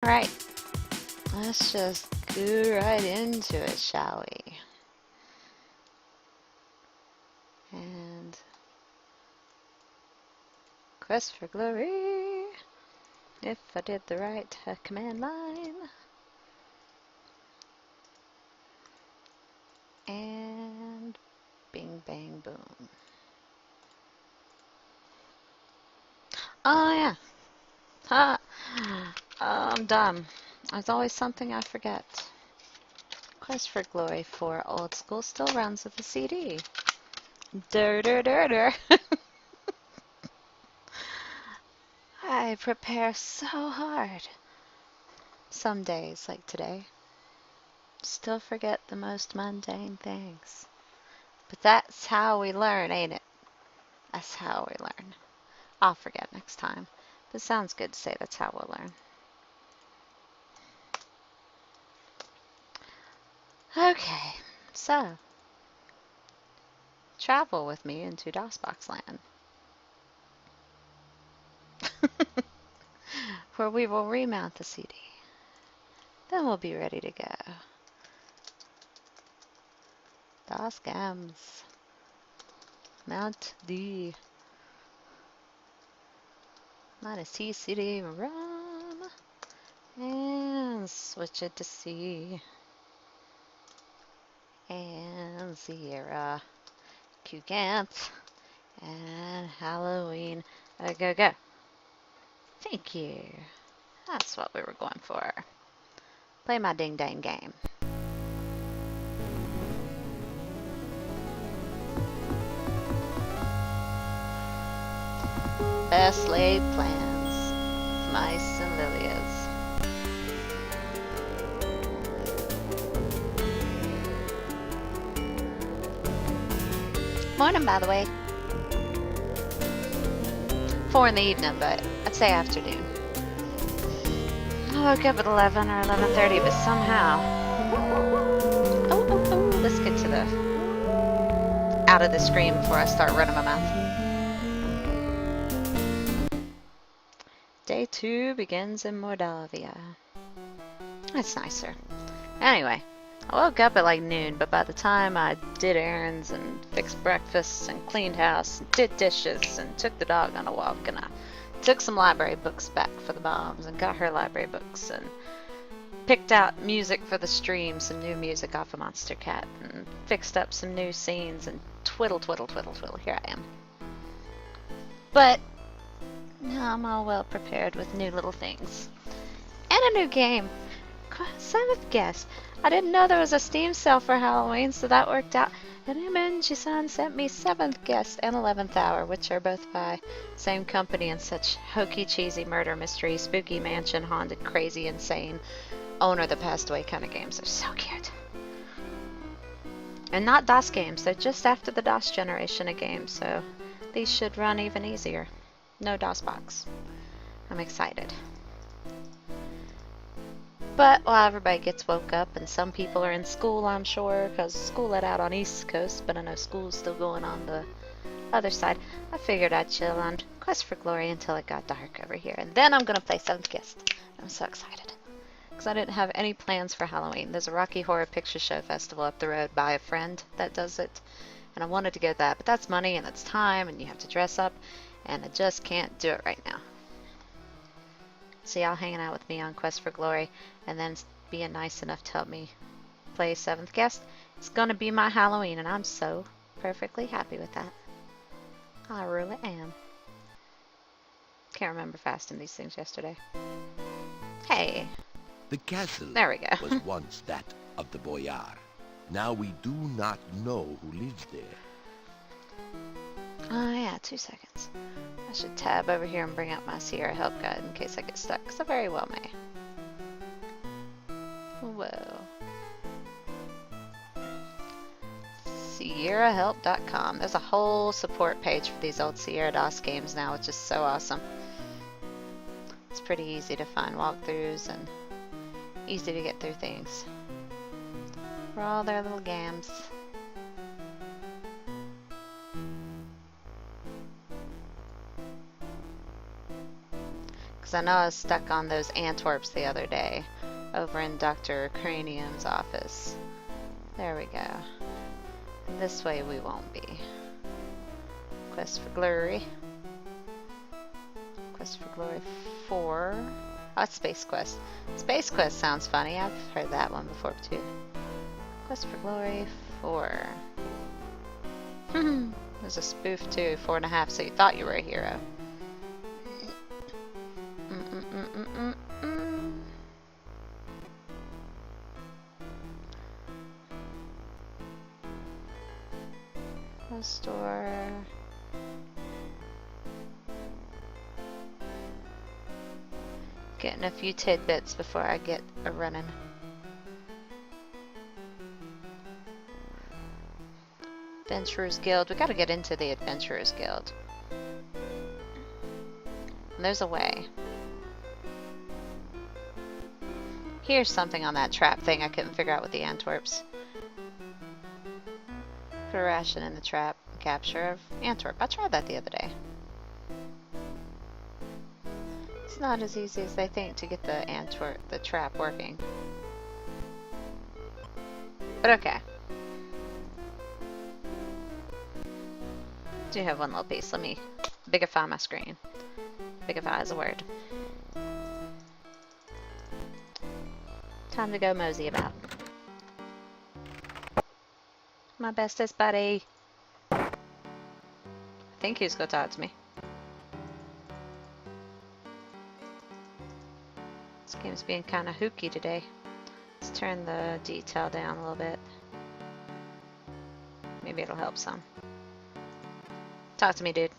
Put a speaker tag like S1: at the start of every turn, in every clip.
S1: Alright, let's just go right into it, shall we? And quest for glory. If I did the right command line. And bing bang boom. Oh yeah. Ha! I'm dumb. There's always something I forget. Quest for Glory 4 Old School still runs with the CD. Dur dur dur dur. I prepare so hard. Some days, like today, still forget the most mundane things. But that's how we learn, ain't it? That's how we learn. I'll forget next time. But it sounds good to say that's how we'll learn. Okay, so travel with me into DOSBox land, where we will remount the CD. Then we'll be ready to go. DOS Gams. Mount the -T CD ROM and switch it to C. And Sierra QGANT and Halloween. Go, go. Thank you. That's what we were going for. Play my ding dang game. Best laid plans. Mice and Lilias. Morning, by the way. 4 in the evening, but I'd say afternoon. I woke up at 11 or 11:30, but somehow... Oh, let's get to the... out of the screen before I start running my mouth. Day 2 begins in Moldavia. That's nicer. Anyway, I woke up at like noon, but by the time I did errands and fixed breakfast and cleaned house and did dishes and took the dog on a walk and I took some library books back for the moms and got her library books and picked out music for the stream, some new music off of Monster Cat, and fixed up some new scenes and twiddle, twiddle, twiddle, twiddle. Here I am. But now I'm all well prepared with new little things. And a new game. 7th guest. I didn't know there was a Steam sale for Halloween, so that worked out. And Imenji-san sent me 7th Guest and 11th Hour, which are both by same company and such hokey, cheesy murder mystery, spooky mansion, haunted, crazy, insane, owner that passed away kind of games. They're so cute. And not DOS games. They're just after the DOS generation of games, so these should run even easier. No DOSBox. I'm excited. But while everybody gets woke up, and some people are in school, I'm sure, because school let out on East Coast, but I know school's still going on the other side, I figured I'd chill on Quest for Glory until it got dark over here. And then I'm going to play 7th Guest. I'm so excited. Because I didn't have any plans for Halloween. There's a Rocky Horror Picture Show festival up the road by a friend that does it. And I wanted to go to that, but that's money and that's time, and you have to dress up. And I just can't do it right now. See y'all hanging out with me on Quest for Glory, and then being nice enough to help me play 7th Guest. It's gonna be my Halloween, and I'm so perfectly happy with that. I really am. Can't remember fasting these things yesterday. Hey.
S2: The castle
S1: There we go.
S2: was once that of the boyar. Now we do not know who lives there.
S1: Oh yeah, 2 seconds. I should tab over here and bring up my Sierra Help Guide in case I get stuck, because I very well may. Whoa. SierraHelp.com. There's a whole support page for these old Sierra DOS games now, which is so awesome. It's pretty easy to find walkthroughs and easy to get through things. For all their little games. because I know I was stuck on those Antwerps the other day over in Dr. Cranium's office. There we go. And this way we won't be. Quest for Glory. Quest for Glory 4. Oh, that's Space Quest. Space Quest sounds funny. I've heard that one before too. Quest for Glory 4. There's a spoof too. 4.5, so you thought you were a hero. Store. Getting a few tidbits before I get a running. Adventurers Guild. We gotta get into the Adventurers Guild. And there's a way. Here's something on that trap thing I couldn't figure out with the Antwerps. Put a ration in the trap. Capture of Antwerp. I tried that the other day. It's not as easy as they think to get the trap working. But okay. Do have one little piece. Let me bigify my screen. Bigify is a word. Time to go mosey about. My bestest buddy. I think he's gonna talk to me. This game's being kind of hooky today. Let's turn the detail down a little bit. Maybe it'll help some. Talk to me, dude.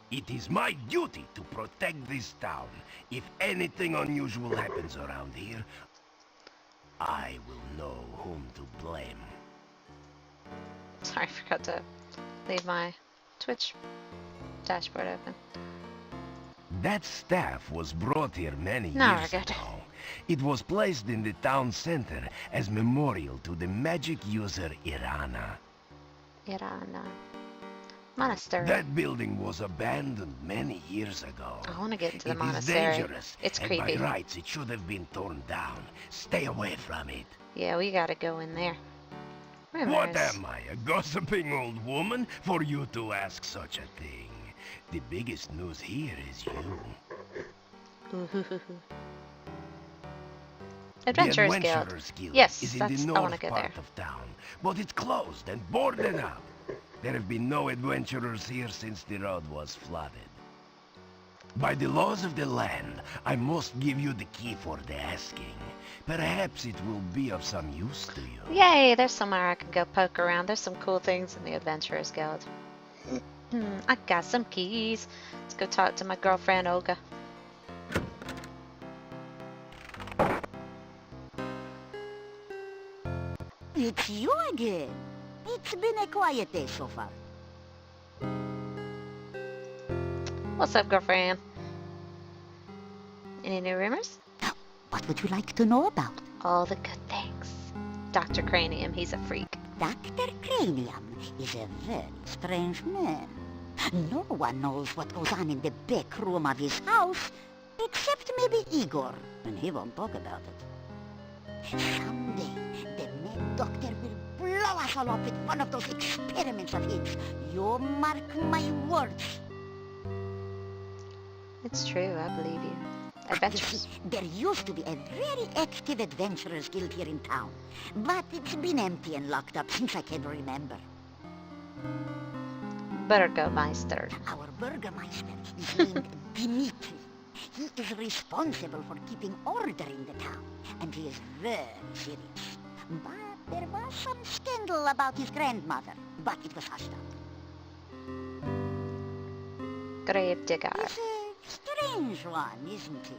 S2: It is my duty to protect this town. If anything unusual happens around here, I will know whom to blame.
S1: Sorry, I forgot to leave my Twitch dashboard open.
S2: That staff was brought here many
S1: No,
S2: years
S1: we're good.
S2: ago. It was placed in the town center as memorial to the magic user Irana.
S1: Irana. Monastery.
S2: That building was abandoned many years ago.
S1: I want to get into the
S2: It is
S1: monastery.
S2: dangerous,
S1: It's
S2: and
S1: creepy.
S2: by rights it should have been torn down. Stay away from it.
S1: Yeah, we gotta go in there. Rumors.
S2: What am I, a gossiping old woman, for you to ask such a thing? The biggest news here is you.
S1: Adventurers
S2: the
S1: Guild.
S2: Adventurers Guild
S1: Yes,
S2: is in
S1: that's,
S2: the
S1: I want
S2: north
S1: to go
S2: part
S1: there.
S2: of town, but it's closed and boarded up. There have been no adventurers here since the road was flooded. By the laws of the land, I must give you the key for the asking. Perhaps it will be of some use to you.
S1: Yay, there's somewhere I can go poke around. There's some cool things in the Adventurers Guild. I got some keys. Let's go talk to my girlfriend, Olga.
S3: It's you again. It's been a quiet day so far.
S1: What's up, girlfriend? Any new rumors?
S3: What would you like to know about?
S1: All the good things. Dr. Cranium, he's a freak.
S3: Dr. Cranium is a very strange man. No one knows what goes on in the back room of his house, except maybe Igor, and he won't talk about it. Someday, the mad doctor will blow us all up with one of those experiments of his. You mark my words.
S1: It's true, I believe you.
S3: You
S1: Adventures.
S3: see, there used to be a very active adventurers guild here in town, but it's been empty and locked up since I can remember.
S1: Burgermeister.
S3: Our Burgermeister is named Dimitri. He is responsible for keeping order in the town, and he is very serious. But there was some scandal about his grandmother, but it was hushed up.
S1: Grave digger.
S3: He's a strange one, isn't he?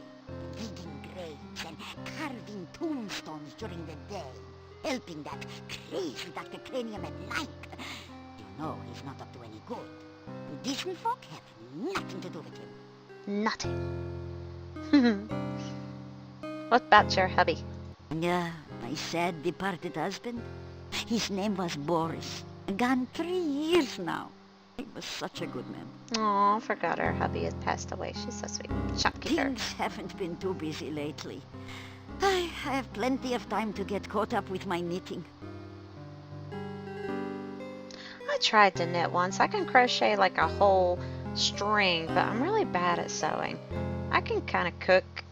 S3: Digging graves and carving tombstones during the day, helping that crazy Dr. Cranium at night. You know he's not up to any good. Decent folk have nothing to do with him.
S1: Nothing. What about your hubby?
S3: Yeah, my sad departed husband. His name was Boris. Gone 3 years now. He was such a good man.
S1: Aw, forgot her hubby had passed away. She's so sweet. Shopkeeper.
S3: Things haven't been too busy lately. I have plenty of time to get caught up with my knitting.
S1: I tried to knit once. I can crochet like a whole string, but I'm really bad at sewing. I can kind of cook,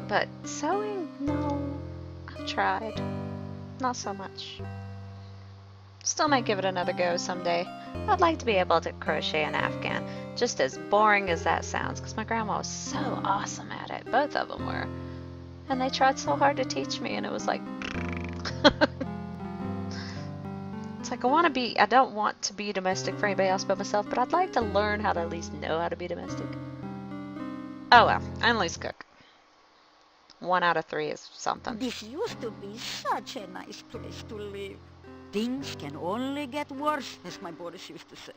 S1: but sewing, no. I've tried. Not so much. Still might give it another go someday. I'd like to be able to crochet an Afghan, just as boring as that sounds, because my grandma was so awesome at it. Both of them were. And they tried so hard to teach me, and it was like... It's like I don't want to be domestic for anybody else but myself, but I'd like to learn how to at least know how to be domestic. Oh well, I at least cook. 1 out of 3 is something.
S3: This used to be such a nice place to live. Things can only get worse, as my Boris used to say.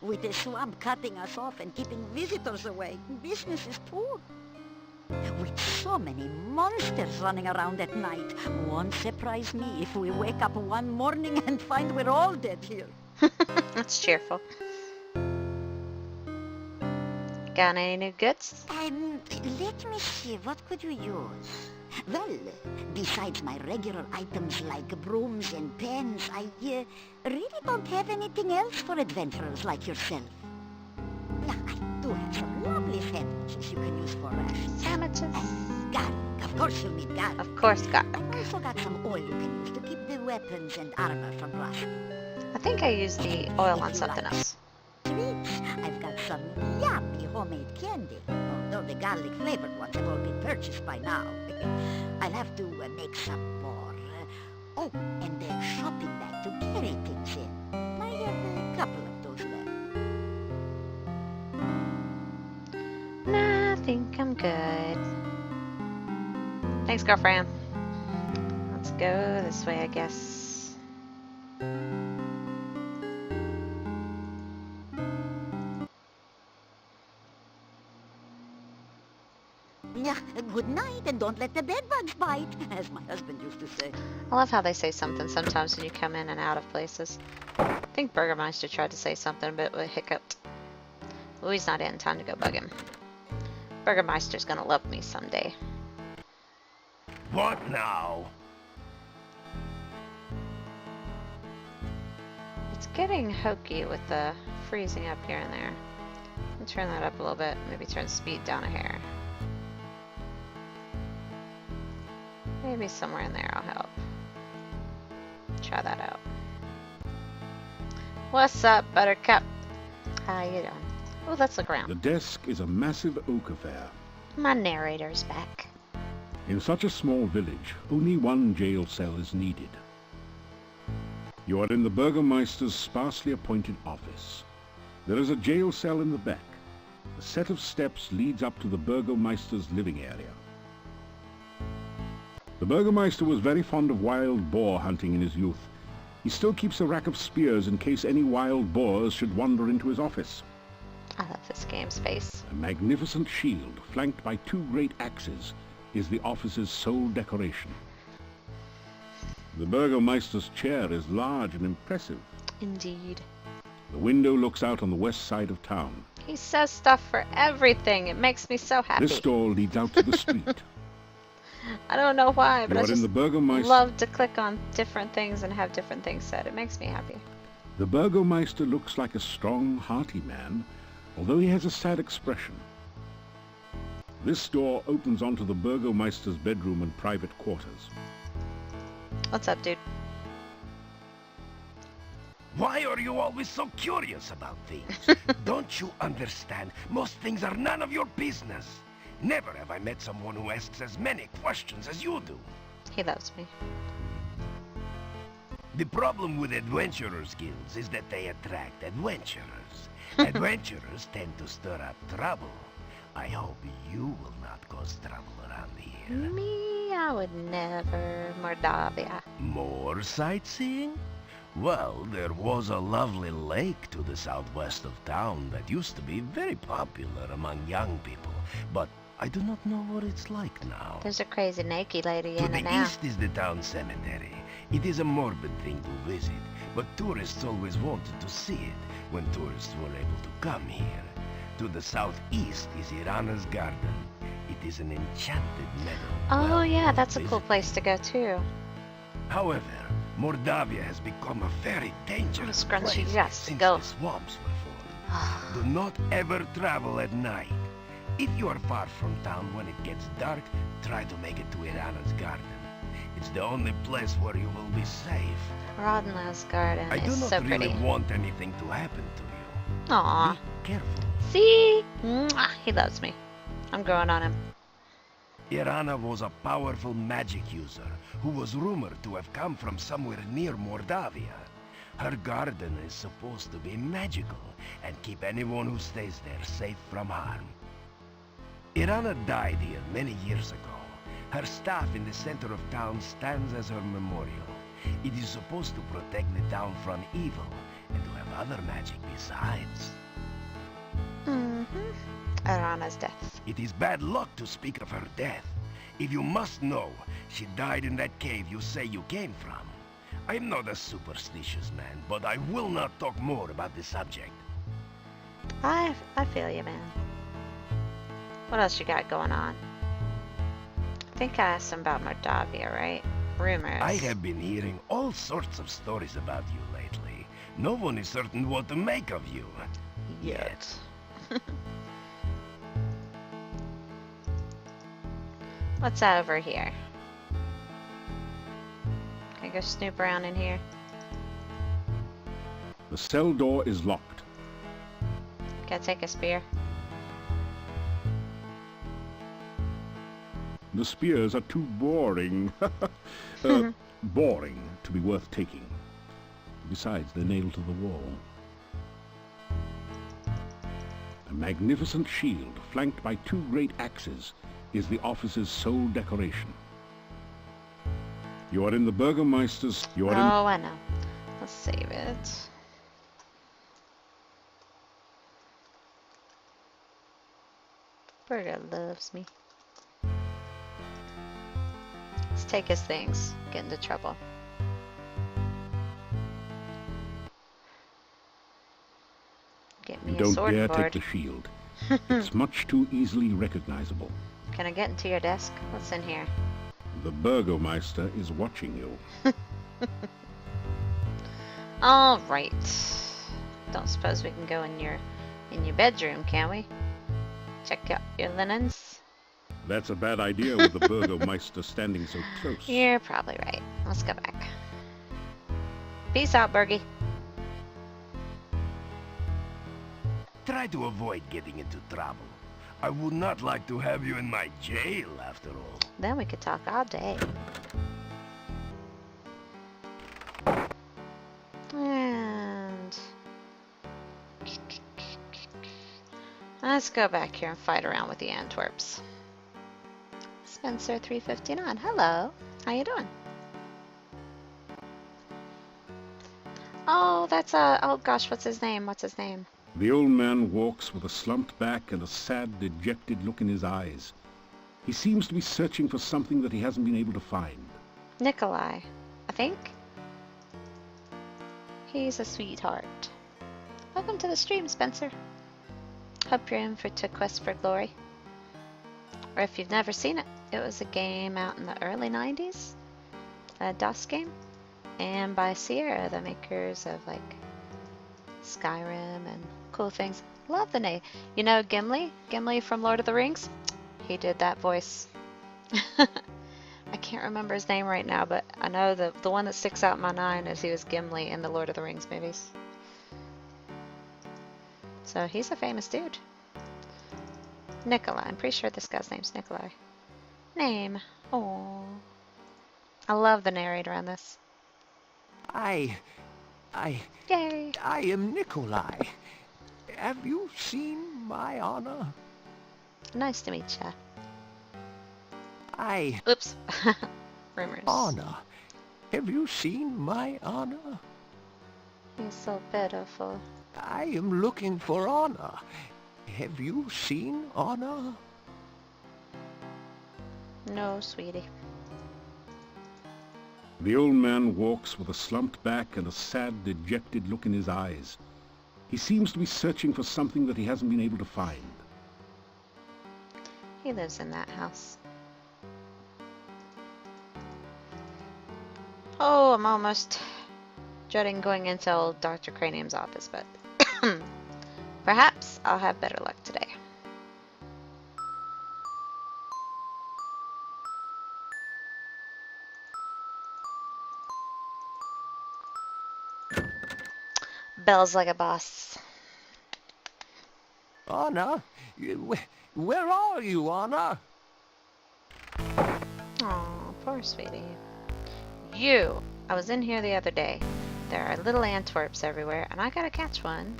S3: With the swamp cutting us off and keeping visitors away, business is poor. With so many monsters running around at night, won't surprise me if we wake up one morning and find we're all dead here.
S1: That's cheerful. Got any new goods?
S3: Let me see, what could you use? Well, besides my regular items like brooms and pens, I really don't have anything else for adventurers like yourself. Now, I do have some lovely sandwiches you can use for rations.
S1: Sandwiches?
S3: And garlic. Of course you'll need garlic.
S1: Of course, garlic.
S3: I've also got some oil you can use to keep the weapons and armor from rusting.
S1: I think I used the oil on something else.
S3: Sweets. I've got some yummy homemade candy. Although the garlic-flavored ones have all been purchased by now. I'll have to make some more. Oh, and a shopping bag to carry things in. I have a couple of those left.
S1: Nah, I think I'm good. Thanks, girlfriend. Let's go this way, I guess.
S3: Yeah, good night, and don't let the bedbugs bite, as my husband used to say.
S1: I love how they say something sometimes when you come in and out of places. I think Burgermeister tried to say something, but it hiccuped. Louis not in. Time to go bug him. Burgermeister's gonna love me someday.
S2: What now?
S1: It's getting hokey with the freezing up here and there. I'll turn that up a little bit. Maybe turn speed down a hair. Maybe somewhere in there I'll help. Try that out. What's up, Buttercup? How you doing? Oh, let's look around.
S4: The desk is a massive oak affair.
S1: My narrator's back.
S4: In such a small village, only one jail cell is needed. You are in the Burgomeister's sparsely appointed office. There is a jail cell in the back. A set of steps leads up to the Burgomeister's living area. The Burgomeister was very fond of wild boar hunting in his youth. He still keeps a rack of spears in case any wild boars should wander into his office.
S1: I love this game's face.
S4: A magnificent shield, flanked by 2 great axes, is the office's sole decoration. The Burgomeister's chair is large and impressive.
S1: Indeed.
S4: The window looks out on the west side of town.
S1: He says stuff for everything. It makes me so happy.
S4: This door leads out to the street.
S1: I don't know why, but
S4: You
S1: I
S4: are in
S1: just
S4: the Burgomeister.
S1: love to click on different things and have different things said. It makes me happy.
S4: The Burgomeister looks like a strong, hearty man, although he has a sad expression. This door opens onto the Burgomeister's bedroom and private quarters.
S1: What's up, dude?
S2: Why are you always so curious about things? Don't you understand? Most things are none of your business. Never have I met someone who asks as many questions as you do.
S1: He loves me.
S2: The problem with adventurers' guilds is that they attract adventurers. Adventurers tend to stir up trouble. I hope you will not cause trouble around here.
S1: Me, I would never. Mordavia.
S2: More sightseeing? Well, there was a lovely lake to the southwest of town that used to be very popular among young people, but I do not know what it's like now.
S1: There's a crazy naked lady
S2: To
S1: in it
S2: the
S1: now.
S2: east is the town cemetery. It is a morbid thing to visit, but tourists always wanted to see it when tourists were able to come here. To the southeast is Irana's garden. It is an enchanted meadow.
S1: Oh
S2: well
S1: yeah,
S2: worth
S1: that's a cool
S2: visiting.
S1: place to go too.
S2: However, Mordavia has become a very dangerous
S1: Scrunchy,
S2: place
S1: yes,
S2: since
S1: go.
S2: the swamps were formed. Do not ever travel at night. If you are far from town when it gets dark, try to make it to Irana's garden. It's the only place where you will be safe.
S1: Rodna's garden
S2: I do
S1: is
S2: not
S1: so
S2: really
S1: pretty.
S2: want anything to happen to you.
S1: Aw,
S2: Be careful.
S1: see? Mwah, he loves me. I'm growing on him.
S2: Irana was a powerful magic user who was rumored to have come from somewhere near Mordavia. Her garden is supposed to be magical and keep anyone who stays there safe from harm. Irana died here many years ago. Her staff in the center of town stands as her memorial. It is supposed to protect the town from evil and to have other magic besides.
S1: Arana's death.
S2: It is bad luck to speak of her death. If you must know, she died in that cave you say you came from. I am not a superstitious man, but I will not talk more about the subject.
S1: I feel you, man. What else you got going on? I think I asked him about Mordavia, right? Rumors.
S2: I have been hearing all sorts of stories about you lately. No one is certain what to make of you. Yet.
S1: What's over here? Can I go snoop around in here?
S4: The cell door is locked.
S1: Can I take a spear?
S4: The spears are too boring. Boring to be worth taking. Besides, they're nailed to the wall. A magnificent shield, flanked by two great axes, is the office's sole decoration. You are in the Burgomeister's... You are in...
S1: Oh, I know. Let's save it. Burger loves me. Let's take his things. Get into trouble. Get me a
S4: Don't
S1: sword
S4: dare
S1: board.
S4: take the shield. It's much too easily recognizable.
S1: Can I get into your desk? What's in here?
S4: The Burgomeister is watching you.
S1: All right. Don't suppose we can go in your bedroom, can we? Check out your linens.
S4: That's a bad idea with the Burgomeister standing so close.
S1: You're probably right. Let's go back. Peace out, Bergie.
S2: Try to avoid getting into trouble. I would not like to have you in my jail, after all.
S1: Then we could talk all day. And let's go back here and fight around with the Antwerps. Spencer 359. Hello. How you doing? Oh, that's oh gosh, what's his name? What's his name?
S4: The old man walks with a slumped back and a sad, dejected look in his eyes. He seems to be searching for something that he hasn't been able to find.
S1: Nikolai, I think. He's a sweetheart. Welcome to the stream, Spencer. Hope you're in for To Quest for Glory. Or if you've never seen it, it was a game out in the early 90s. A DOS game. And by Sierra, the makers of like Skyrim and cool things. Love the name. You know Gimli? Gimli from Lord of the Rings? He did that voice. I can't remember his name right now, but I know the one that sticks out in my mind is he was Gimli in the Lord of the Rings movies. So he's a famous dude. Nikolai. I'm pretty sure this guy's name's Nikolai. Name. Oh. I love the narrator on this.
S5: I
S1: Yay.
S5: am Nikolai. Have you seen my honor?
S1: Nice to meet ya. Oops. Rumors.
S5: Honor. Have you seen my honor?
S1: He's so beautiful.
S5: I am looking for honor. Have you seen honor?
S1: No, sweetie.
S4: The old man walks with a slumped back and a sad, dejected look in his eyes. He seems to be searching for something that he hasn't been able to find.
S1: He lives in that house. Oh, I'm almost dreading going into old Dr. Cranium's office, but perhaps I'll have better luck today. Bells like a boss.
S5: Anna? Where are you, Anna?
S1: Aw, poor sweetie. I was in here the other day. There are little Antwerps everywhere, and I gotta catch one.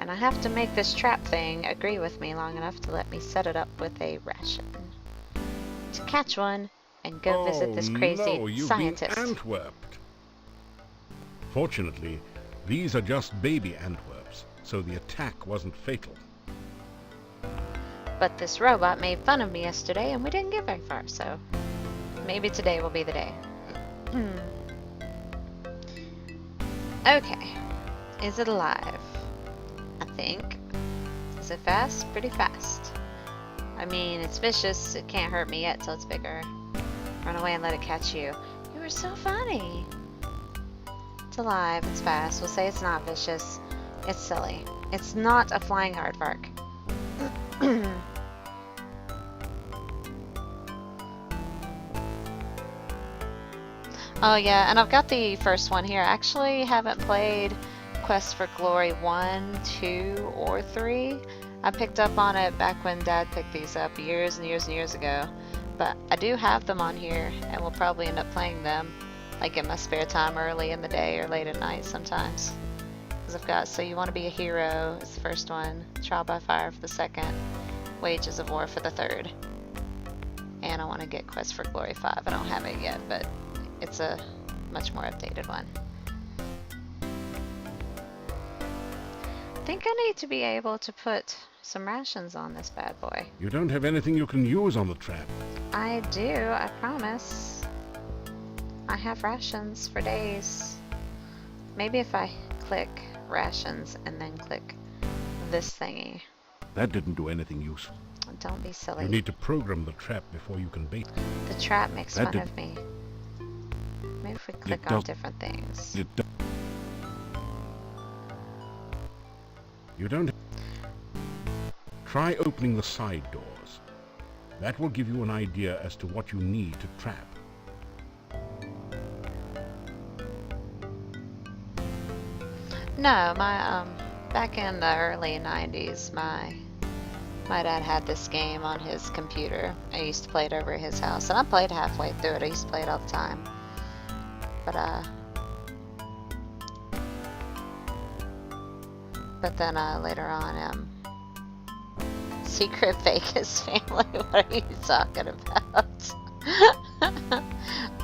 S1: And I have to make this trap thing agree with me long enough to let me set it up with a ration. To catch one and go visit this crazy
S4: no, you've
S1: scientist.
S4: been Antwerped. Fortunately, these are just baby Antwerps, so the attack wasn't fatal.
S1: But this robot made fun of me yesterday and we didn't get very far, so maybe today will be the day. Okay. Is it alive? I think. Is it fast? Pretty fast. I mean, it's vicious. It can't hurt me yet till it's bigger. Run away and let it catch you. You were so funny. It's alive. It's fast. We'll say it's not vicious. It's silly. It's not a flying aardvark. Oh yeah, and I've got the first one here. I actually haven't played Quest for Glory 1, 2, or 3. I picked up on it back when Dad picked these up years and years and years ago. But I do have them on here, and we'll probably end up playing them like in my spare time early in the day or late at night sometimes. Because I've got So You Want to Be a Hero is the first one, Trial by Fire for the second, Wages of War for the third. And I want to get Quest for Glory 5. I don't have it yet, but it's a much more updated one. I think I need to be able to put some rations on this bad boy.
S4: You don't have anything you can use on the trap.
S1: I do, I promise. I have rations for days. Maybe if I click rations and then click this thingy.
S4: That didn't do anything useful.
S1: Don't be silly.
S4: You need to program the trap before you can bait it.
S1: The trap makes
S4: That
S1: fun
S4: did-
S1: of me. Maybe if we click
S4: It
S1: on
S4: does-
S1: different things.
S4: You don't... Try opening the side doors. That will give you an idea as to what you need to trap.
S1: No, my back in the early 90s, my dad had this game on his computer. I used to play it over at his house, and I played halfway through it. I used to play it all the time. But then later on, Secret Vegas family. What are you talking about?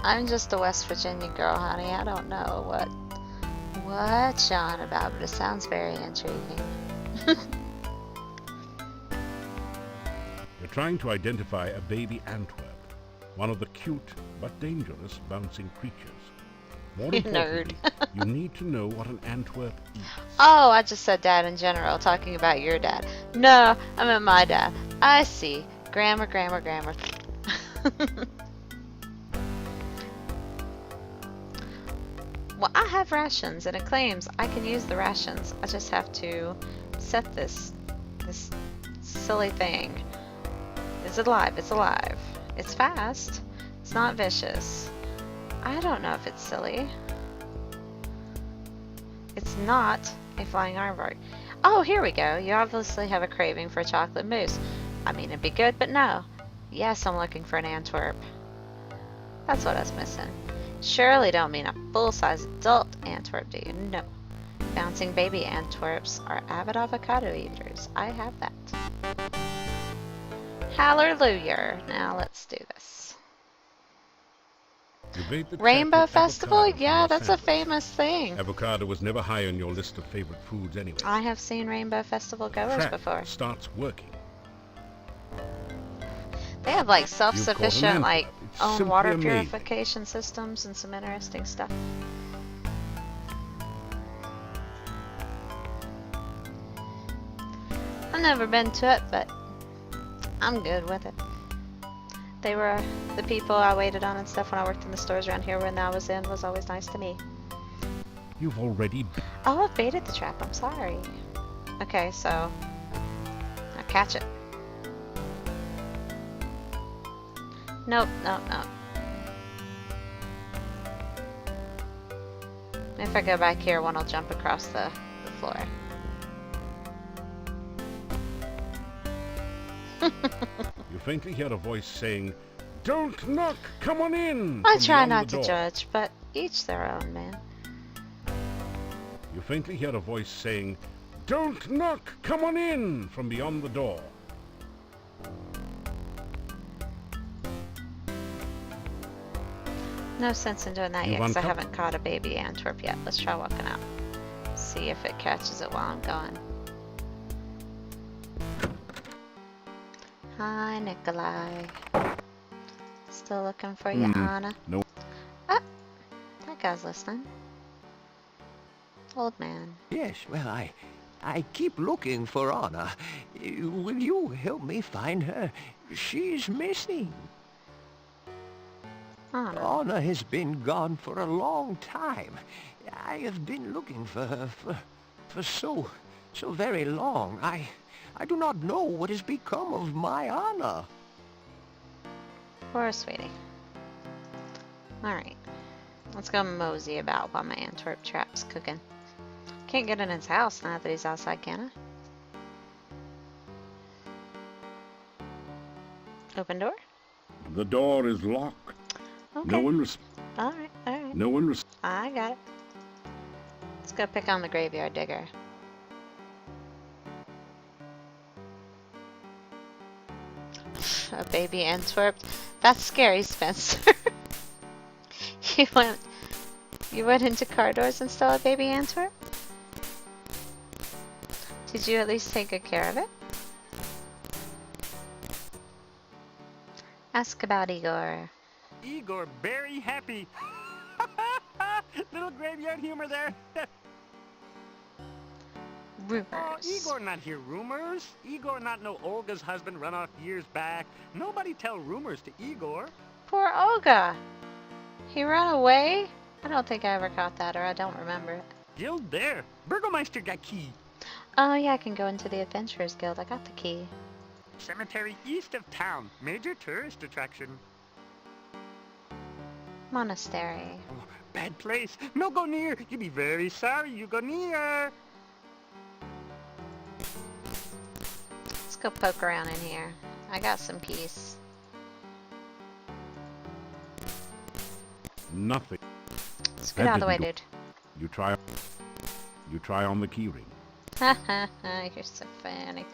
S1: I'm just a West Virginia girl, honey. I don't know what you're on about, but it sounds very intriguing.
S4: You're trying to identify a baby Antwerp, one of the cute but dangerous bouncing creatures. More
S1: You
S4: importantly, you need to know what an Antwerp eats.
S1: Oh, I just said dad in general, talking about your dad. No, I meant my dad. I see. Grammar. Well, I have rations, and it claims I can use the rations. I just have to set this silly thing. Is it alive? It's alive. It's fast. It's not vicious. I don't know if it's silly. It's not a flying aardvark. Oh, here we go. You obviously have a craving for chocolate mousse. I mean, it'd be good, but no. Yes, I'm looking for an Antwerp. That's what I was missing. Surely don't mean a full-size adult Antwerp, do you? No. Bouncing baby Antwerps are avid avocado eaters. I have that. Hallelujah. Now let's do this.
S4: You bait the trap
S1: Rainbow
S4: with
S1: Festival?
S4: avocado from
S1: Yeah,
S4: Los
S1: that's a
S4: Angeles.
S1: famous thing.
S4: Avocado was never high on your list of favorite foods anyway.
S1: I have seen Rainbow Festival goers
S4: Trap
S1: before.
S4: starts working.
S1: They have like
S4: You've caught an
S1: self-sufficient, like
S4: antler. It's
S1: own
S4: simply
S1: water
S4: amazing.
S1: purification systems and some interesting stuff. I've never been to it, but I'm good with it. They were the people I waited on and stuff when I worked in the stores around here when I was in was always nice to me.
S4: You've already...
S1: Oh, I baited the trap. I'm sorry. Okay, so I catch it. Nope, nope, nope. If I go back here, one will jump across the floor.
S4: You faintly hear a voice saying, "Don't knock, come on in!"
S1: I
S4: from
S1: try
S4: beyond
S1: not
S4: the
S1: to
S4: door.
S1: judge, but each their own, man.
S4: You faintly hear a voice saying, "Don't knock, come on in!" from beyond the door.
S1: No sense in doing that
S4: You've
S1: yet, because I
S4: uncovered-
S1: haven't caught a baby Antwerp yet. Let's try walking out. See if it catches it while I'm gone. Hi, Nikolai. Still looking for you, Anna?
S4: No.
S1: Ah, that guy's listening. Old man.
S5: Yes, well, I keep looking for Anna. Will you help me find her? She's missing.
S1: Anna.
S5: Anna has been gone for a long time. I have been looking for her for so very long. I do not know what has become of my Anna.
S1: Poor sweetie. Alright. Let's go mosey about while my Antwerp trap's cooking. Can't get in his house now that he's outside, can I? Open door?
S4: The door is locked.
S1: Okay.
S4: No one res-
S1: Alright, alright.
S4: No one res-
S1: I got it. Let's go pick on the graveyard digger. A baby Antwerp? That's scary, Spencer. You went into car doors and stole a baby Antwerp? Did you at least take good care of it? Ask about Igor.
S6: Igor, very happy. Little graveyard humor there.
S1: Rumors.
S6: Oh, Igor not hear rumors. Igor not know Olga's husband run off years back. Nobody tell rumors to Igor.
S1: Poor Olga. He ran away? I don't think I ever caught that, or I don't remember it.
S6: Guild there. Burgomeister got key.
S1: Oh yeah, I can go into the Adventurers Guild. I got the key.
S6: Cemetery east of town. Major tourist attraction.
S1: Monastery.
S6: Oh, bad place. No go near. You be very sorry you go near.
S1: Let's go poke around in here. I got some keys.
S4: Nothing.
S1: Let's get
S4: That
S1: out of the way,
S4: didn't
S1: dude.
S4: You try on the keyring.
S1: You're so funny.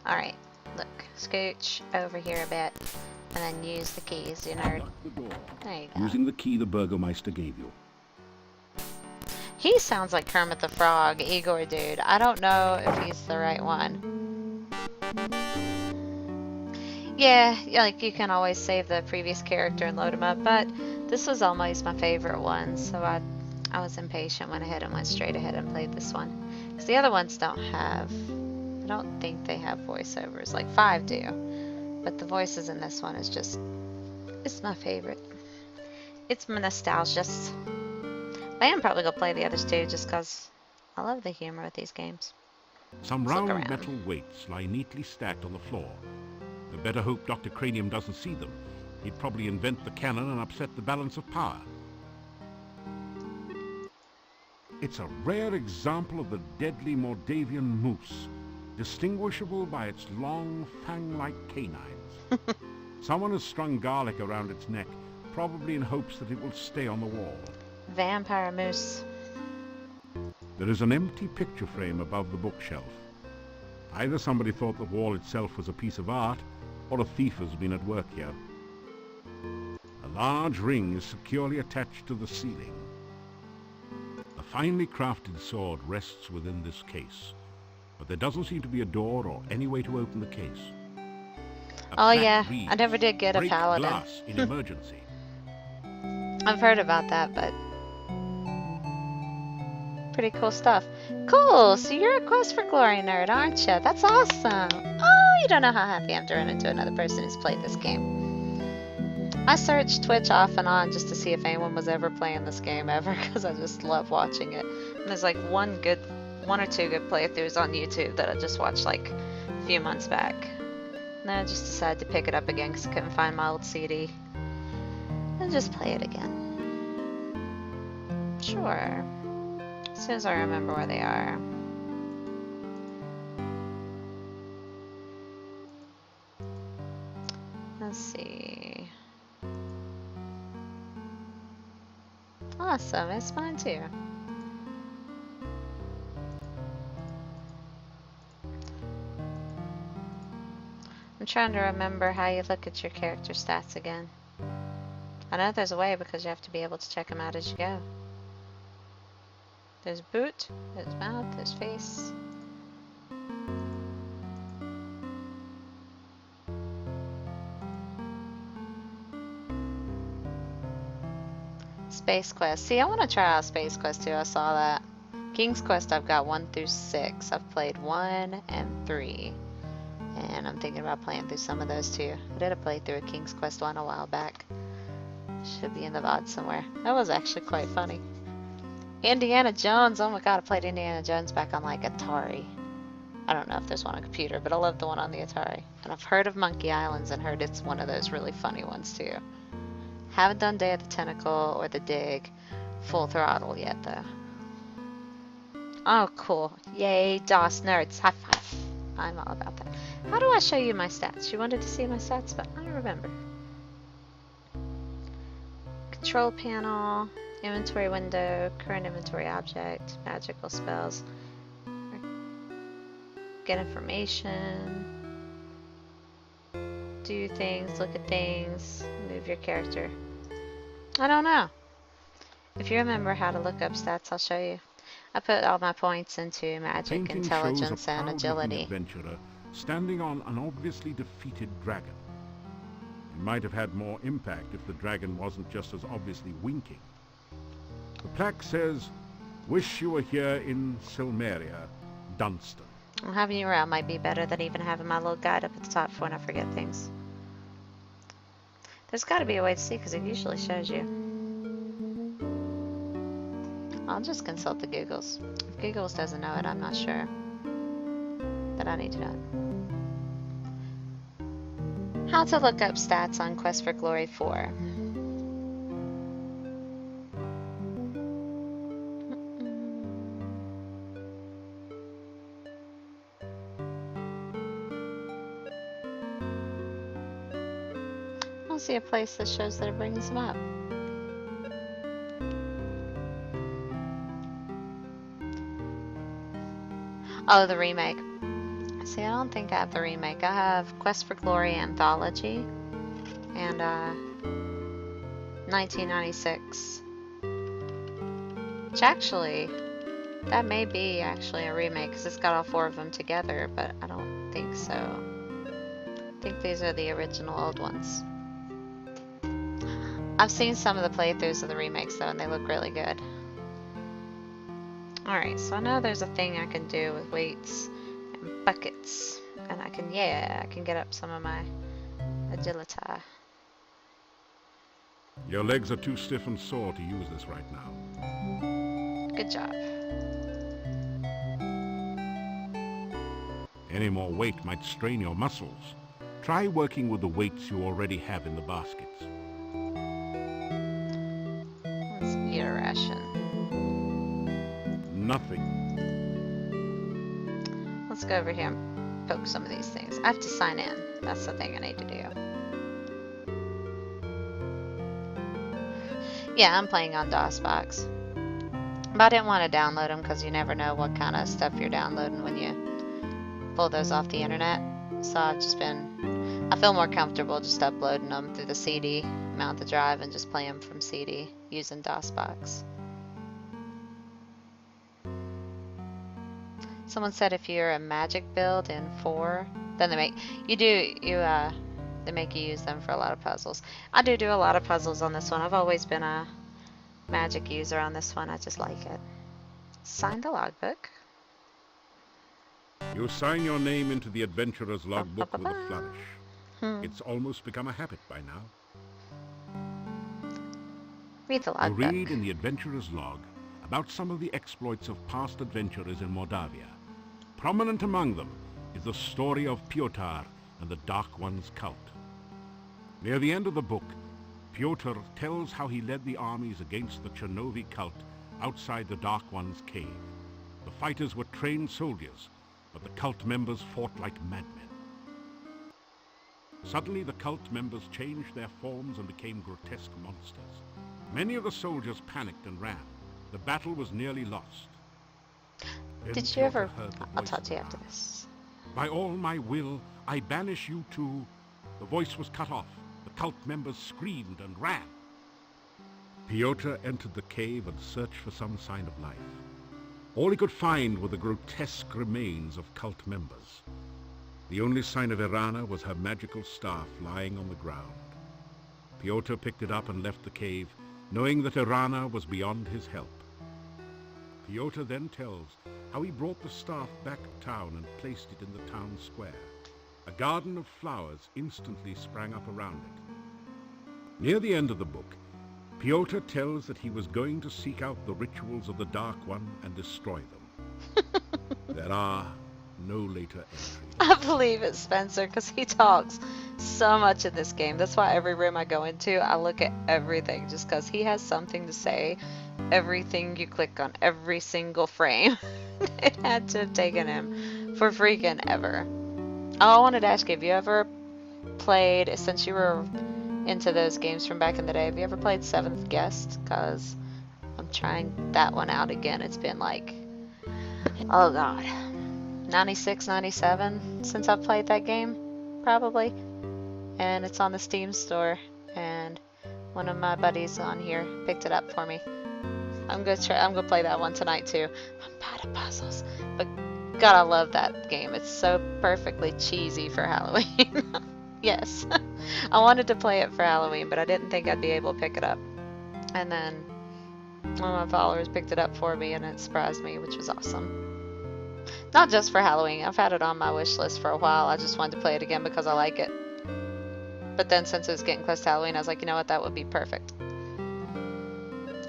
S1: Alright, look. Scooch over here a bit. And then use the keys, you nerd.
S4: Lock the door.
S1: There you go.
S4: Using the key the Burgomeister gave you.
S1: He sounds like Kermit the Frog, Igor dude. I don't know if he's the right one. Yeah, like you can always save the previous character and load him up, but this was always my favorite one, so I was impatient, went ahead and went straight ahead and played this one. Because the other ones don't have, I don't think they have voiceovers, like 5 do. But the voices in this one is just, it's my favorite. It's my nostalgia. I am probably going to play the others too, just because I love the humor with these games.
S4: Some
S1: Let's look
S4: round
S1: around.
S4: metal weights lie neatly stacked on the floor. The better hope Dr. Cranium doesn't see them. He'd probably invent the cannon and upset the balance of power. It's a rare example of the deadly Mordavian moose, distinguishable by its long, fang-like canines. Someone has strung garlic around its neck, probably in hopes that it will stay on the wall.
S1: Vampire moose.
S4: There is an empty picture frame above the bookshelf. Either somebody thought the wall itself was a piece of art, or a thief has been at work here. A large ring is securely attached to the ceiling. A finely crafted sword rests within this case, but there doesn't seem to be a door or any way to open the case. A
S1: Oh
S4: plaque
S1: yeah, I
S4: reads,
S1: never did get a
S4: "Break
S1: paladin.
S4: glass in emergency."
S1: I've heard about that, but pretty cool stuff. Cool, so you're a Quest for Glory nerd, aren't you? That's awesome. Oh, you don't know how happy I am to run into another person who's played this game. I searched Twitch off and on just to see if anyone was ever playing this game ever, because I just love watching it. And there's like one or two good playthroughs on YouTube that I just watched like a few months back. And then I just decided to pick it up again because I couldn't find my old CD. And just play it again. Sure. As soon as I remember where they are. Let's see. Awesome, it's mine too. I'm trying to remember how you look at your character stats again. I know there's a way because you have to be able to check them out as you go. There's boot, there's mouth, there's face. Space Quest. See, I want to try out Space Quest too. I saw that. King's Quest I've got 1 through 6. I've played 1 and 3. And I'm thinking about playing through some of those too. I did a playthrough of King's Quest 1 a while back. Should be in the VOD somewhere. That was actually quite funny. Indiana Jones. Oh my god, I played Indiana Jones back on like Atari. I don't know if there's one on computer, but I love the one on the Atari. And I've heard of Monkey Islands and heard it's one of those really funny ones too. Haven't done Day of the Tentacle or The Dig full throttle yet though. Oh cool. Yay, DOS nerds. High five. I'm all about that. How do I show you my stats? You wanted to see my stats, but I don't remember. Control panel, inventory window, current inventory object, magical spells, get information, do things, look at things, move your character. I don't know. If you remember how to look up stats, I'll show you. I put all my points into magic,
S4: Painting
S1: intelligence,
S4: shows a
S1: and
S4: proud-looking
S1: agility.
S4: adventurer standing on an obviously defeated dragon. It might have had more impact if the dragon wasn't just as obviously winking. The plaque says, "Wish you were here in Silmeria, Dunstan."
S1: Well, having you around might be better than even having my little guide up at the top for when I forget things. There's got to be a way to see because it usually shows you. I'll just consult the Googles. If Googles doesn't know it, I'm not sure. But I need to know it. How to look up stats on Quest for Glory 4. I don't see a place that shows that it brings them up. Oh, the remake. See, I don't think I have the remake. I have Quest for Glory Anthology and 1996. Which actually, that may be actually a remake because it's got all 4 of them together, but I don't think so. I think these are the original old ones. I've seen some of the playthroughs of the remakes though, and they look really good. Alright, so I know there's a thing I can do with weights and buckets. And I can get up some of my agility.
S4: Your legs are too stiff and sore to use this right now.
S1: Good job.
S4: Any more weight might strain your muscles. Try working with the weights you already have in the baskets.
S1: Let's eat a ration.
S4: Nothing.
S1: Let's go over here and poke some of these things. I have to sign in. That's the thing I need to do. Yeah, I'm playing on DOSBox. But I didn't want to download them because you never know what kind of stuff you're downloading when you pull those off the internet. So I feel more comfortable just uploading them through the CD, mount the drive, and just play them from CD using DOSBox. Someone said if you're a magic build in 4, then they make you They make you use them for a lot of puzzles. I do a lot of puzzles on this one. I've always been a magic user on this one. I just like it. Sign the logbook.
S4: You sign your name into the adventurer's logbook with a flourish. It's almost become a habit by now.
S1: Read the
S4: You
S1: logbook.
S4: read in the adventurer's log about some of the exploits of past adventurers in Moldavia. Prominent among them is the story of Piotr and the Dark One's cult. Near the end of the book, Piotr tells how he led the armies against the Chernovi cult outside the Dark One's cave. The fighters were trained soldiers, but the cult members fought like madmen. Suddenly, the cult members changed their forms and became grotesque monsters. Many of the soldiers panicked and ran. The battle was nearly lost. Then
S1: Did you
S4: Piotr
S1: ever...
S4: heard the
S1: I'll
S4: voice
S1: talk
S4: of
S1: to you
S4: the
S1: after
S4: army.
S1: this.
S4: By all my will, I banish you to... The voice was cut off. The cult members screamed and ran. Piotr entered the cave and searched for some sign of life. All he could find were the grotesque remains of cult members. The only sign of Irana was her magical staff lying on the ground. Piotr picked it up and left the cave, knowing that Irana was beyond his help. Piotr then tells how he brought the staff back to town and placed it in the town square. A garden of flowers instantly sprang up around it. Near the end of the book, Piotr tells that he was going to seek out the rituals of the Dark One and destroy them. There are no later entries.
S1: I believe it, Spencer, because he talks so much in this game. That's why every room I go into, I look at everything, just because he has something to say. Everything you click on, every single frame. It had to have taken him for freaking ever. Oh, I wanted to ask you, have you ever played, since you were into those games from back in the day, have you ever played Seventh Guest? Because I'm trying that one out again. It's been like, oh god, 96, 97 since I've played that game, probably. And it's on the Steam store, and one of my buddies on here picked it up for me. I'm gonna play that one tonight too. I'm bad at puzzles, but god, I love that game. It's so perfectly cheesy for Halloween. Yes. I wanted to play it for Halloween, but I didn't think I'd be able to pick it up. And then one of my followers picked it up for me, and it surprised me, which was awesome. Not just for Halloween. I've had it on my wish list for a while. I just wanted to play it again because I like it. But then since it was getting close to Halloween, I was like, you know what, that would be perfect.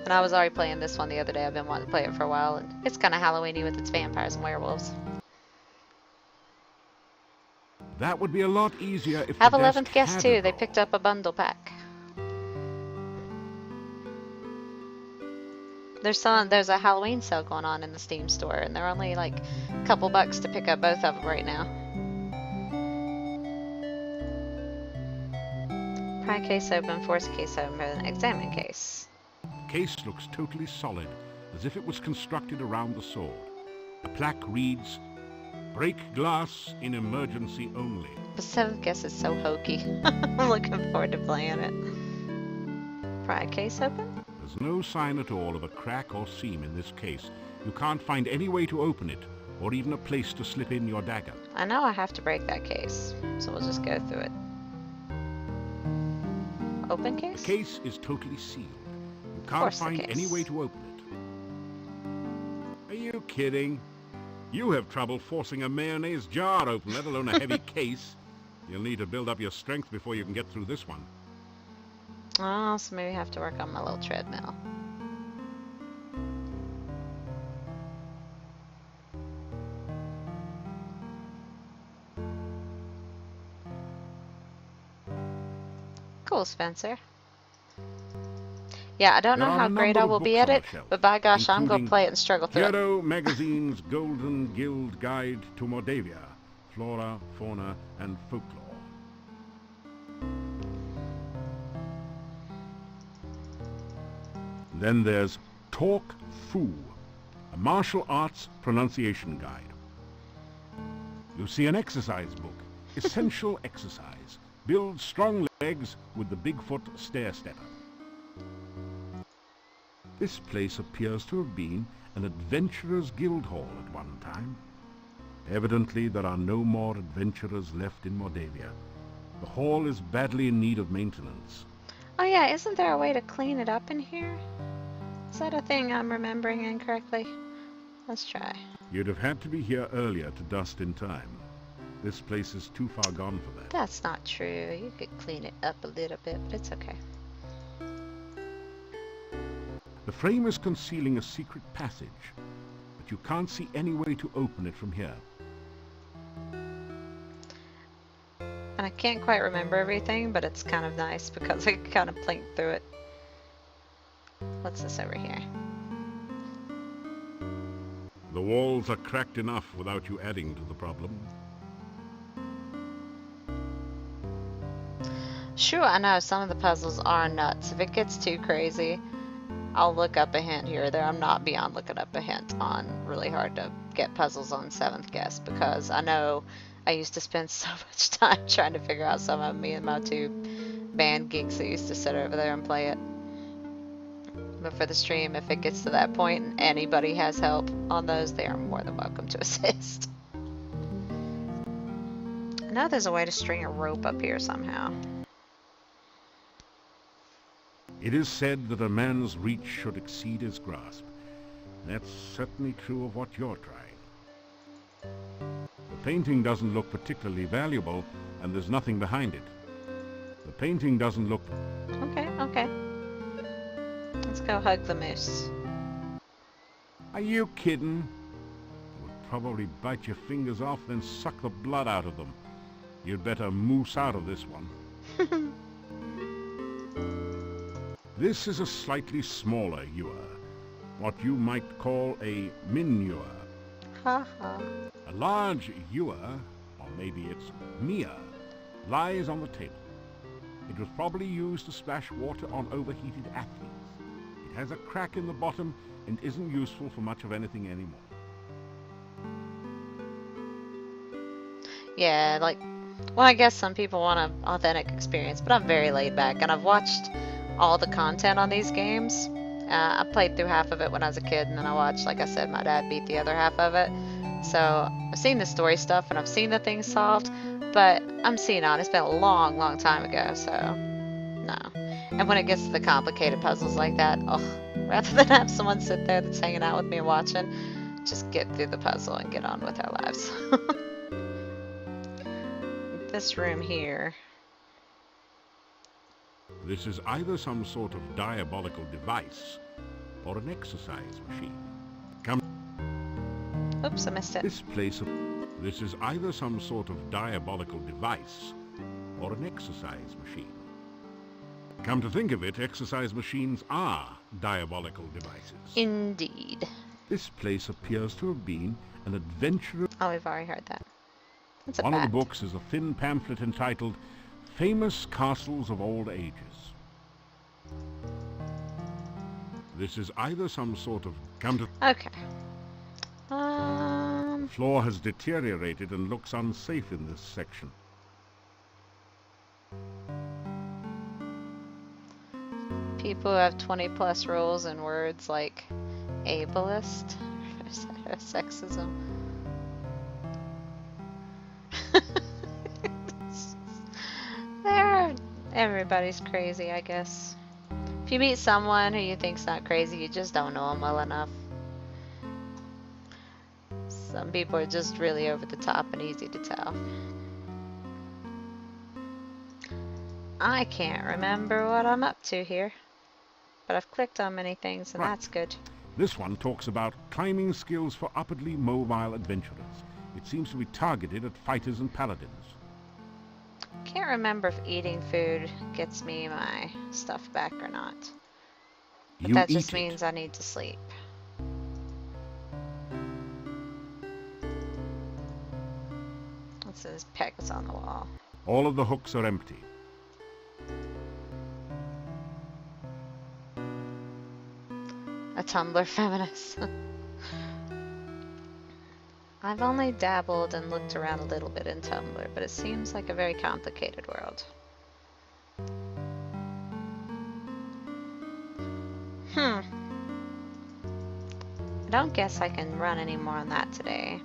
S1: And I was already playing this one the other day. I've been wanting to play it for a while, and it's kind of Halloween-y with its vampires and werewolves.
S4: That would be a lot easier if
S1: I have
S4: the
S1: 11th
S4: desk
S1: guest
S4: had
S1: too.
S4: a
S1: They
S4: door.
S1: picked up a bundle pack. There's a Halloween sale going on in the Steam store, and they're only like a couple bucks to pick up both of them right now. Pry case open, force case open, examine case.
S4: The case looks totally solid, as if it was constructed around the sword. The plaque reads, "Break glass in emergency only."
S1: The 7th guest is so hokey. I'm looking forward to playing it. Pry case open?
S4: There's no sign at all of a crack or seam in this case. You can't find any way to open it, or even a place to slip in your dagger.
S1: I know I have to break that case, so we'll just go through it. Open
S4: The
S1: case?
S4: case is totally sealed. You can't
S1: course the
S4: find any
S1: case.
S4: way to open it. Are you kidding? You have trouble forcing a mayonnaise jar open, let alone a heavy case. You'll need to build up your strength before you can get through this one.
S1: Oh, so maybe I have to work on my little treadmill. Cool, Spencer. Yeah, I don't
S4: There
S1: know
S4: are
S1: how
S4: a
S1: great
S4: number
S1: I
S4: of
S1: will be
S4: books
S1: at
S4: on
S1: it,
S4: the shelf,
S1: but by gosh, I'm going
S4: including
S1: to play it and struggle through it.
S4: Ghetto Magazine's Golden Guild Guide to Moldavia, Flora, Fauna, and Folklore. Then there's Talk Fu, a martial arts pronunciation guide. You see an exercise book, Essential Exercise. Build strong legs with the Bigfoot Stair Stepper. This place appears to have been an adventurer's guild hall at one time. Evidently there are no more adventurers left in Moldavia, The hall is badly in need of maintenance.
S1: Oh yeah, isn't there a way to clean it up in here? Is that a thing I'm remembering incorrectly? Let's try.
S4: You'd have had to be here earlier to dust in time. This place is too far gone for that.
S1: That's not true. You could clean it up a little bit, but it's okay.
S4: The frame is concealing a secret passage, but you can't see any way to open it from here.
S1: And I can't quite remember everything, but it's kind of nice because I can kind of blink through it. What's this over here?
S4: The walls are cracked enough without you adding to the problem.
S1: Sure, I know some of the puzzles are nuts. If it gets too crazy, I'll look up a hint here or there. I'm not beyond looking up a hint on really hard to get puzzles on 7th Guess, because I know I used to spend so much time trying to figure out some of them. Me and my 2 band geeks that used to sit over there and play it. But for the stream, if it gets to that point and anybody has help on those, they are more than welcome to assist. I know there's a way to string a rope up here somehow.
S4: It is said that a man's reach should exceed his grasp. That's certainly true of what you're trying. The painting doesn't look particularly valuable, and there's nothing behind it. The painting doesn't look...
S1: Okay, okay. Let's go hug the moose.
S4: Are you kidding? You would probably bite your fingers off, then suck the blood out of them. You'd better moose out of this one. This is a slightly smaller ewer, what you might call a min-ewer.
S1: Ha ha.
S4: A large ewer, or maybe it's mere, lies on the table. It was probably used to splash water on overheated athletes. It has a crack in the bottom and isn't useful for much of anything anymore.
S1: Yeah, like, well, I guess some people want an authentic experience, but I'm very laid back, and I've watched all the content on these games. I played through half of it when I was a kid, and then I watched, like I said, my dad beat the other half of it. So I've seen the story stuff, and I've seen the things solved, but I'm senile. It's been a long, long time ago, so no. And when it gets to the complicated puzzles like that, oh, rather than have someone sit there that's hanging out with me and watching, just get through the puzzle and get on with our lives. This room here.
S4: This is either some sort of diabolical device or an exercise machine.
S1: Oops, I missed it.
S4: This is either some sort of diabolical device or an exercise machine. Come to think of it, exercise machines are diabolical devices.
S1: Indeed.
S4: This place appears to have been an adventurous...
S1: Oh, we've already heard that. That's a
S4: One of the
S1: fact.
S4: books is a thin pamphlet entitled Famous Castles of Old Ages. This is either some sort of...
S1: Okay.
S4: The floor has deteriorated and looks unsafe in this section.
S1: People who have 20+ rules and words like ableist or sexism. Everybody's crazy, I guess. If you meet someone who you think's not crazy, you just don't know them well enough. Some people are just really over the top and easy to tell. I can't remember what I'm up to here, but I've clicked on many things and that's good.
S4: This one talks about climbing skills for upwardly mobile adventurers. It seems to be targeted at fighters and paladins.
S1: Can't remember if eating food gets me my stuff back or not. But that just means I need to sleep. It says pegs on the wall.
S4: All of the hooks are empty.
S1: A Tumblr feminist. I've only dabbled and looked around a little bit in Tumblr, but it seems like a very complicated world. I don't guess I can run any more on that today.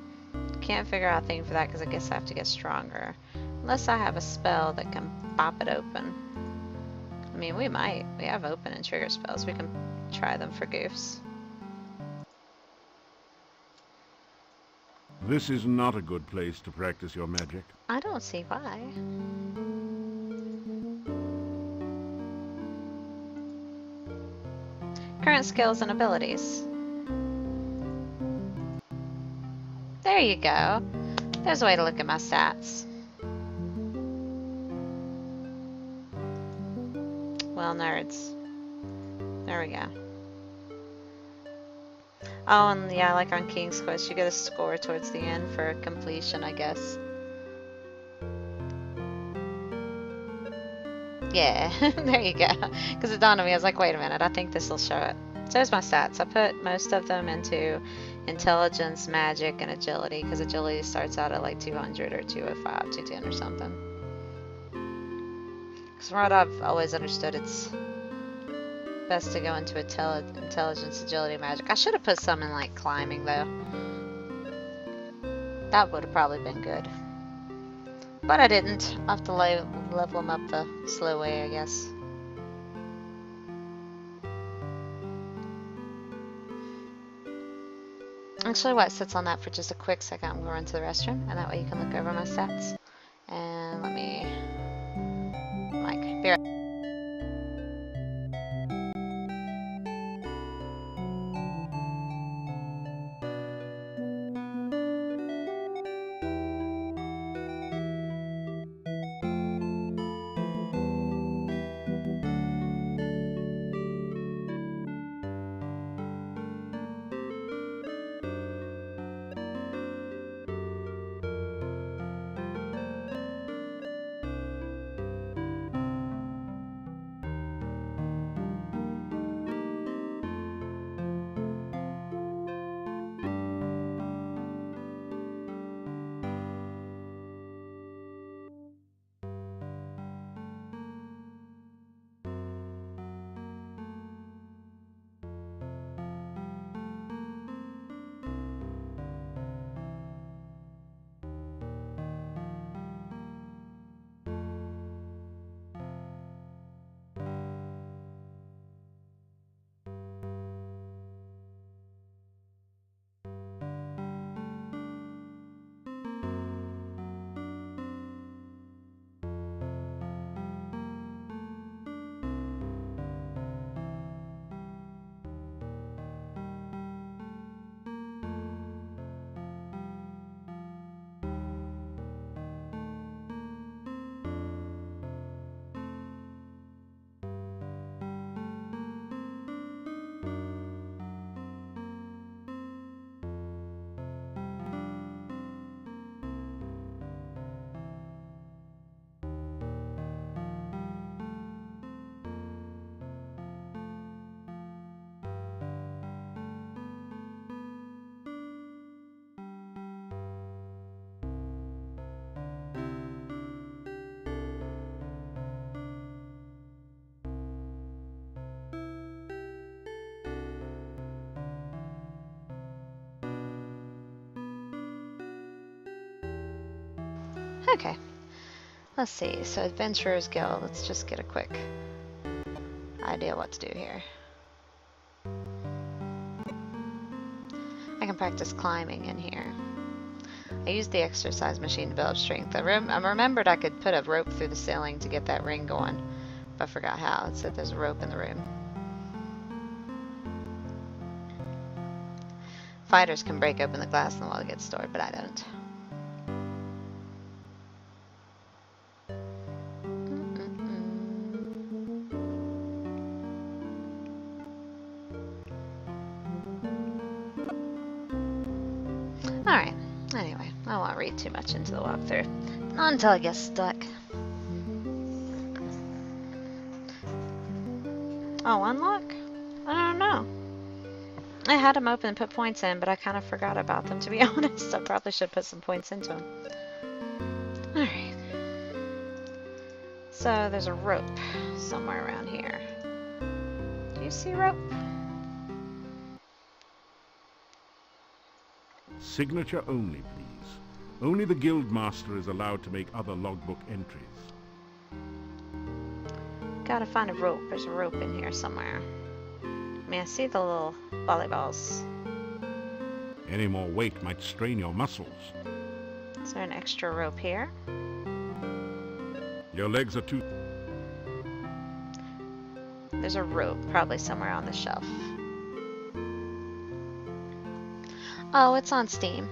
S1: Can't figure out a thing for that because I guess I have to get stronger. Unless I have a spell that can pop it open. I mean, we might. We have open and trigger spells. We can try them for goofs.
S4: This is not a good place to practice your magic.
S1: I don't see why. Current skills and abilities. There you go. There's a way to look at my stats. Well, nerds. There we go. Oh, and yeah, like on King's Quest, you get a score towards the end for completion, I guess. Yeah, there you go. Because it dawned on me, I was like, wait a minute, I think this will show it. So there's my stats. I put most of them into intelligence, magic, and agility, because agility starts out at like 200 or 205, 210 or something. Because from what I've always understood, it's best to go into intelligence, agility, magic. I should have put some in like climbing though. That would have probably been good. But I didn't. I'll have to level them up the slow way, I guess. Actually, what sits on that for just a quick second, I'm going to run to the restroom, and that way you can look over my stats. And let me... Mike, be right. Okay. Let's see. So Adventurer's Guild. Let's just get a quick idea what to do here. I can practice climbing in here. I used the exercise machine to build up strength. I remembered I could put a rope through the ceiling to get that ring going, but I forgot how. It said there's a rope in the room. Fighters can break open the glass in the wall to get stored, but I don't. Alright, anyway, I won't read too much into the walkthrough. Not until I get stuck. Oh, unlock? I don't know. I had them open and put points in, but I kind of forgot about them, to be honest. I probably should put some points into them. Alright. So there's a rope somewhere around here. Do you see rope?
S4: Signature only, please. Only the guild master is allowed to make other logbook entries.
S1: Gotta find a rope. There's a rope in here somewhere. I mean, I see the little volleyballs.
S4: Any more weight might strain your muscles.
S1: Is there an extra rope here?
S4: Your legs are too...
S1: There's a rope probably somewhere on the shelf. Oh, it's on Steam.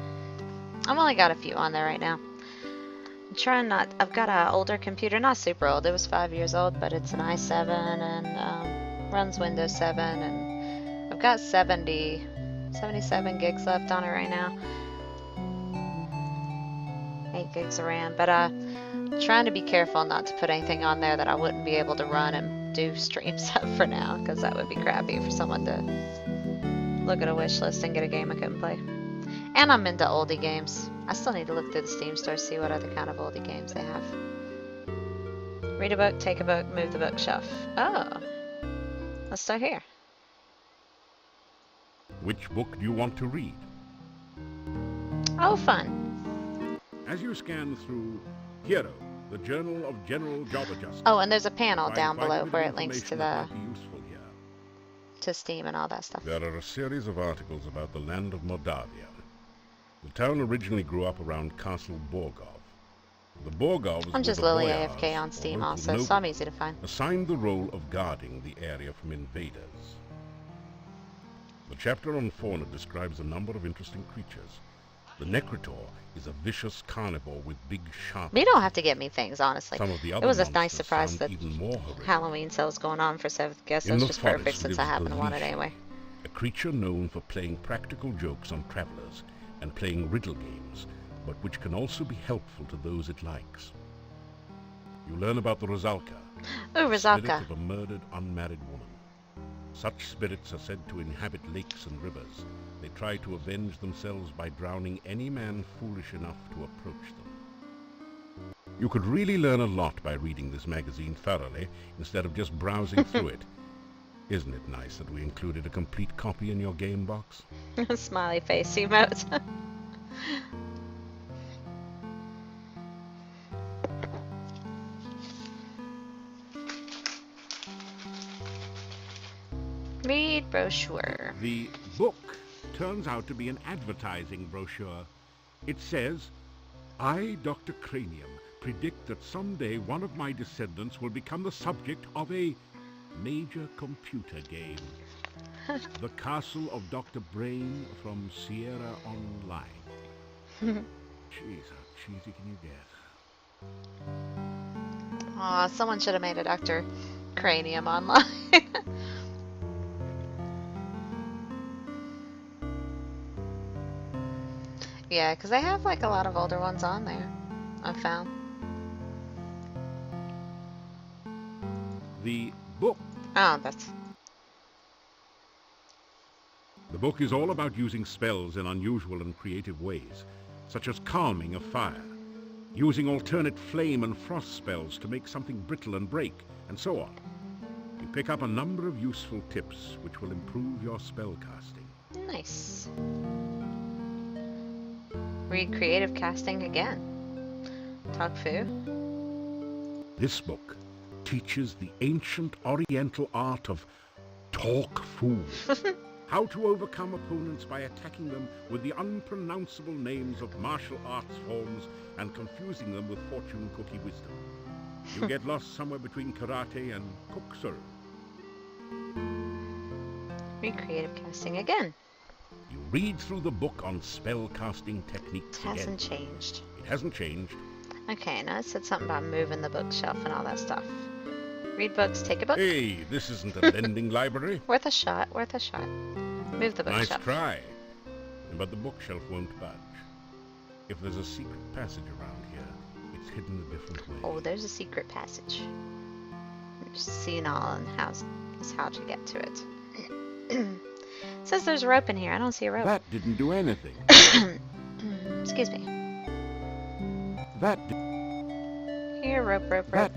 S1: I've only got a few on there right now. I'm trying not... I've got an older computer, not super old. It was 5 years old, but it's an i7 and runs Windows 7. And I've got 77 gigs left on it right now. 8 gigs of RAM. But trying to be careful not to put anything on there that I wouldn't be able to run and do streams up for now, because that would be crappy for someone to look at a wish list and get a game I couldn't play. And I'm into oldie games. I still need to look through the Steam store to see what other kind of oldie games they have. Read a book, take a book, move the bookshelf. Oh. Let's start here.
S4: Which book do you want to read?
S1: Oh, fun.
S4: As you scan through Hero, the Journal of General Job Adjustment.
S1: Oh, and there's a panel
S4: find
S1: down
S4: quite a
S1: below
S4: bit of
S1: where it links to
S4: information that might be useful here.
S1: to Steam and all that stuff.
S4: There are a series of articles about the land of Moldavia. The town originally grew up around Castle Borgov. The Borgovs
S1: I'm just
S4: were the
S1: Lily
S4: boyars,
S1: AFK on
S4: or
S1: Steam
S4: local
S1: also,
S4: nobles,
S1: so I'm easy to find.
S4: assigned the role of guarding the area from invaders. The chapter on fauna describes a number of interesting creatures. The Necritor is a vicious carnivore with big sharp
S1: You don't have to get me things, honestly.
S4: Some of the
S1: It
S4: other
S1: was a nice
S4: monsters
S1: surprise
S4: sound
S1: that
S4: even more horrific.
S1: Halloween sales going on for 7th guest. That
S4: In
S1: was
S4: the
S1: just
S4: forest
S1: perfect since I
S4: lives
S1: happen to want it
S4: the
S1: anyway.
S4: a creature known for playing practical jokes on travelers and playing riddle games, but which can also be helpful to those it likes. You learn about the Rosalka,
S1: Ooh,
S4: spirit
S1: Rizalka.
S4: of a murdered unmarried woman. Such spirits are said to inhabit lakes and rivers. They try to avenge themselves by drowning any man foolish enough to approach them. You could really learn a lot by reading this magazine thoroughly, instead of just browsing through it. Isn't it nice that we included a complete copy in your game box?
S1: Smiley face emote. Read brochure.
S4: The book turns out to be an advertising brochure. It says, I, Dr. Cranium, predict that someday one of my descendants will become the subject of a major computer game. The Castle of Dr. Brain from Sierra Online. Jeez, how cheesy can you get?
S1: Aw, someone should have made a Dr. Cranium online. Yeah, because they have like a lot of older ones on there, I've found.
S4: The book.
S1: Oh, that's...
S4: The book is all about using spells in unusual and creative ways, such as calming a fire, using alternate flame and frost spells to make something brittle and break, and so on. You pick up a number of useful tips which will improve your spellcasting.
S1: Nice. Read creative casting again. Talk Fu.
S4: This book teaches the ancient oriental art of talk fu. How to overcome opponents by attacking them with the unpronounceable names of martial arts forms and confusing them with fortune cookie wisdom. You get lost somewhere between karate and kokusuru.
S1: Read creative casting again.
S4: You read through the book on spellcasting techniques
S1: It hasn't
S4: again.
S1: changed.
S4: It hasn't changed.
S1: Okay, now it said something about moving the bookshelf and all that stuff. Read books, take a book.
S4: Hey, this isn't a lending library.
S1: Worth a shot, worth a shot. Move the
S4: Nice
S1: bookshelf.
S4: try. But the bookshelf won't budge. If there's a secret passage around here, it's hidden a different way.
S1: Oh, there's a secret passage. I'm just seeing all and how to get to it. It says there's a rope in here. I don't see a rope.
S4: That didn't do anything.
S1: Excuse me.
S4: That
S1: Here, rope.
S4: That-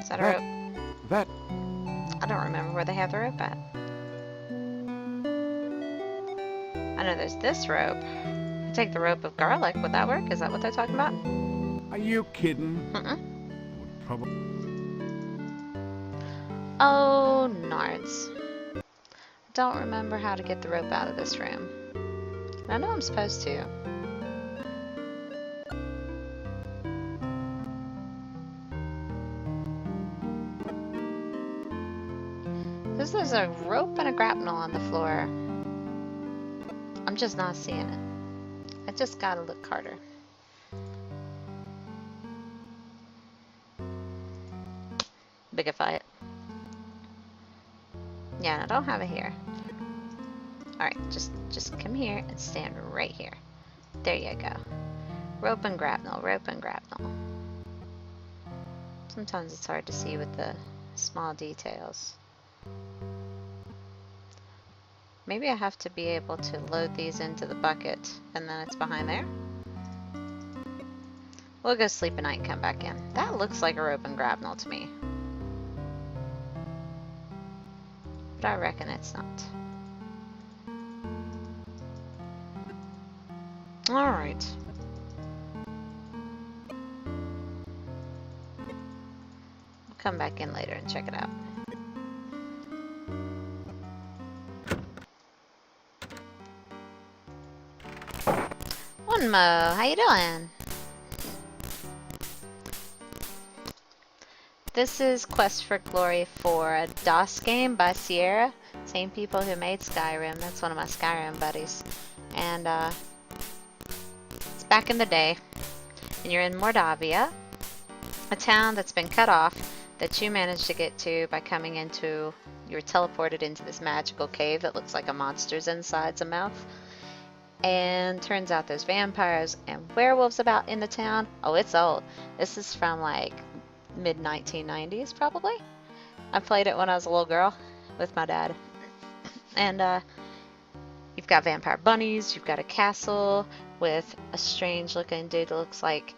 S1: Is that a rope?
S4: that
S1: I don't remember where they have the rope at. I know there's this rope. Take the rope of garlic. Would that work? Is that what they're talking about?
S4: Are you kidding?
S1: Mm-mm.
S4: Probably.
S1: Oh, nards. Don't remember how to get the rope out of this room. I know I'm supposed to. Because there's a rope and a grapnel on the floor. I'm just not seeing it. I just gotta look harder. Bigify it. Yeah, I don't have it here. Alright, just come here and stand right here. There you go. Rope and grapnel, rope and grapnel. Sometimes it's hard to see with the small details. Maybe I have to be able to load these into the bucket and then it's behind there. We'll go sleep a night and come back in. That looks like a rope and grapnel to me. But I reckon it's not. Alright. We'll come back in later and check it out. One Mo, how you doing? This is Quest for Glory 4, a DOS game by Sierra. Same people who made Skyrim. That's one of my Skyrim buddies. And it's back in the day. And you're in Mordavia, a town that's been cut off that you managed to get to by coming into... You're teleported into this magical cave that looks like a monster's inside's a mouth. And turns out there's vampires and werewolves about in the town. Oh, it's old. This is from like mid-1990s probably. I played it when I was a little girl with my dad. And you've got vampire bunnies, you've got a castle with a strange looking dude that looks like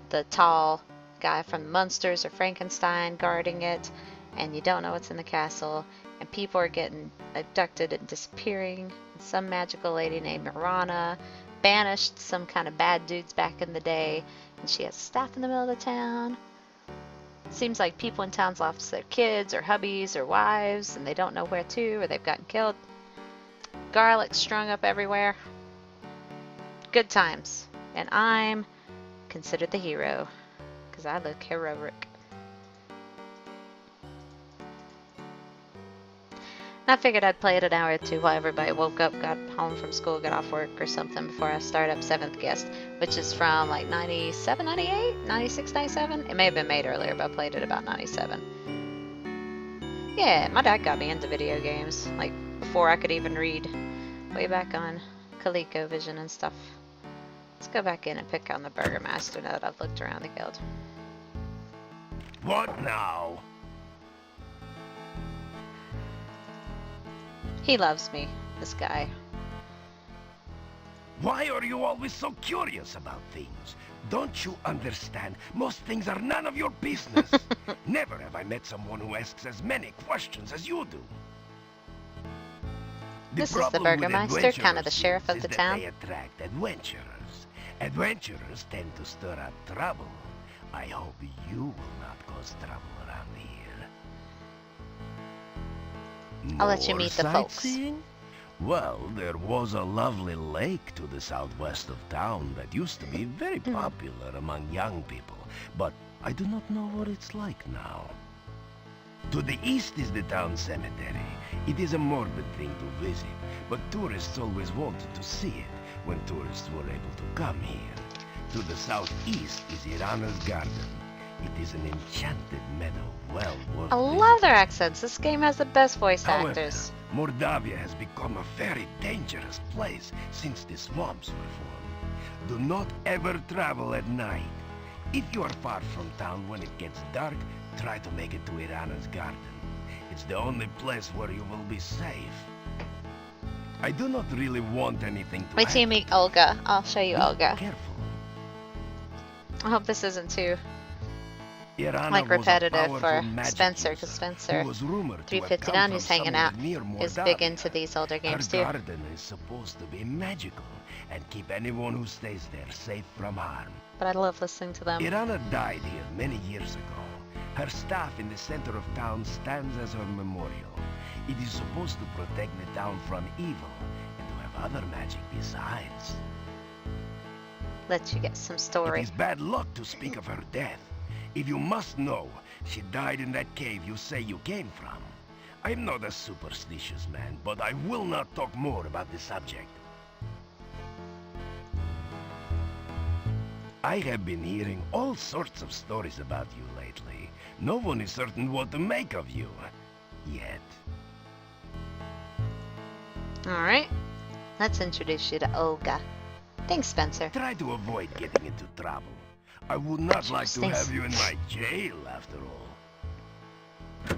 S1: the tall guy from Munsters or Frankenstein guarding it, and you don't know what's in the castle, and people are getting abducted and disappearing, and some magical lady named Mirana banished some kind of bad dudes back in the day, and she has staff in the middle of the town. Seems like people in towns lost their kids or hubbies or wives and they don't know where to, or they've gotten killed. Garlic strung up everywhere. Good times. And I'm considered the hero because I look heroic. I figured I'd play it an hour or two while everybody woke up, got home from school, got off work or something before I start up 7th Guest, which is from like 97, 98, 96, 97. It may have been made earlier, but I played it about 97. Yeah, my dad got me into video games, like before I could even read, way back on ColecoVision and stuff. Let's go back in and pick on the Burgermaster now that I've looked around the guild.
S2: What now?
S1: He loves me, this guy.
S2: Why are you always so curious about things? Don't you understand? Most things are none of your business. Never have I met someone who asks as many questions as you do.
S1: This is the Burgermeister, kind of the sheriff of the town.
S2: They attract adventurers. Adventurers tend to stir up trouble. I hope you will not cause trouble around here.
S1: I'll let you meet the folks.
S2: Sightseeing? Well, there was a lovely lake to the southwest of town that used to be very popular among young people, but I do not know what it's like now. To the east is the town cemetery. It is a morbid thing to visit, but tourists always wanted to see it when tourists were able to come here. To the southeast is Irana's garden. It is an enchanted meadow well worth
S1: I love their accents. This game has the best voice
S2: However,
S1: actors.
S2: Mordavia has become a very dangerous place since the swamps were formed. Do not ever travel at night. If you are far from town when it gets dark, try to make it to Irana's garden. It's the only place where you will be safe. I do not really want anything to
S1: Wait till you meet Olga. I'll show you
S2: Be
S1: Olga.
S2: careful.
S1: I hope this isn't too
S2: Irana
S1: Like
S2: was a
S1: repetitive
S2: powerful
S1: for
S2: magic
S1: Spencer,
S2: user
S1: because
S2: who
S1: Spencer
S2: was rumored to have
S1: 359
S2: come
S1: who's
S2: from
S1: hanging out
S2: somewhere near
S1: is big
S2: Mordavia.
S1: into these older
S2: Her
S1: games too.
S2: garden is supposed to be magical and keep anyone who stays there safe from harm.
S1: But I love listening to them.
S2: Irana died here many years ago. Her staff in the center of town stands as her memorial. It is supposed to protect the town from evil and to have other magic besides.
S1: Let you get some
S2: It
S1: story.
S2: is bad luck to speak of her death. If you must know, she died in that cave you say you came from. I'm not a superstitious man, but I will not talk more about the subject. I have been hearing all sorts of stories about you lately. No one is certain what to make of you. Yet.
S1: Alright, let's introduce you to Olga. Thanks, Spencer.
S2: Try to avoid getting into trouble. I would not like to
S1: Thanks.
S2: have you in my jail, after all.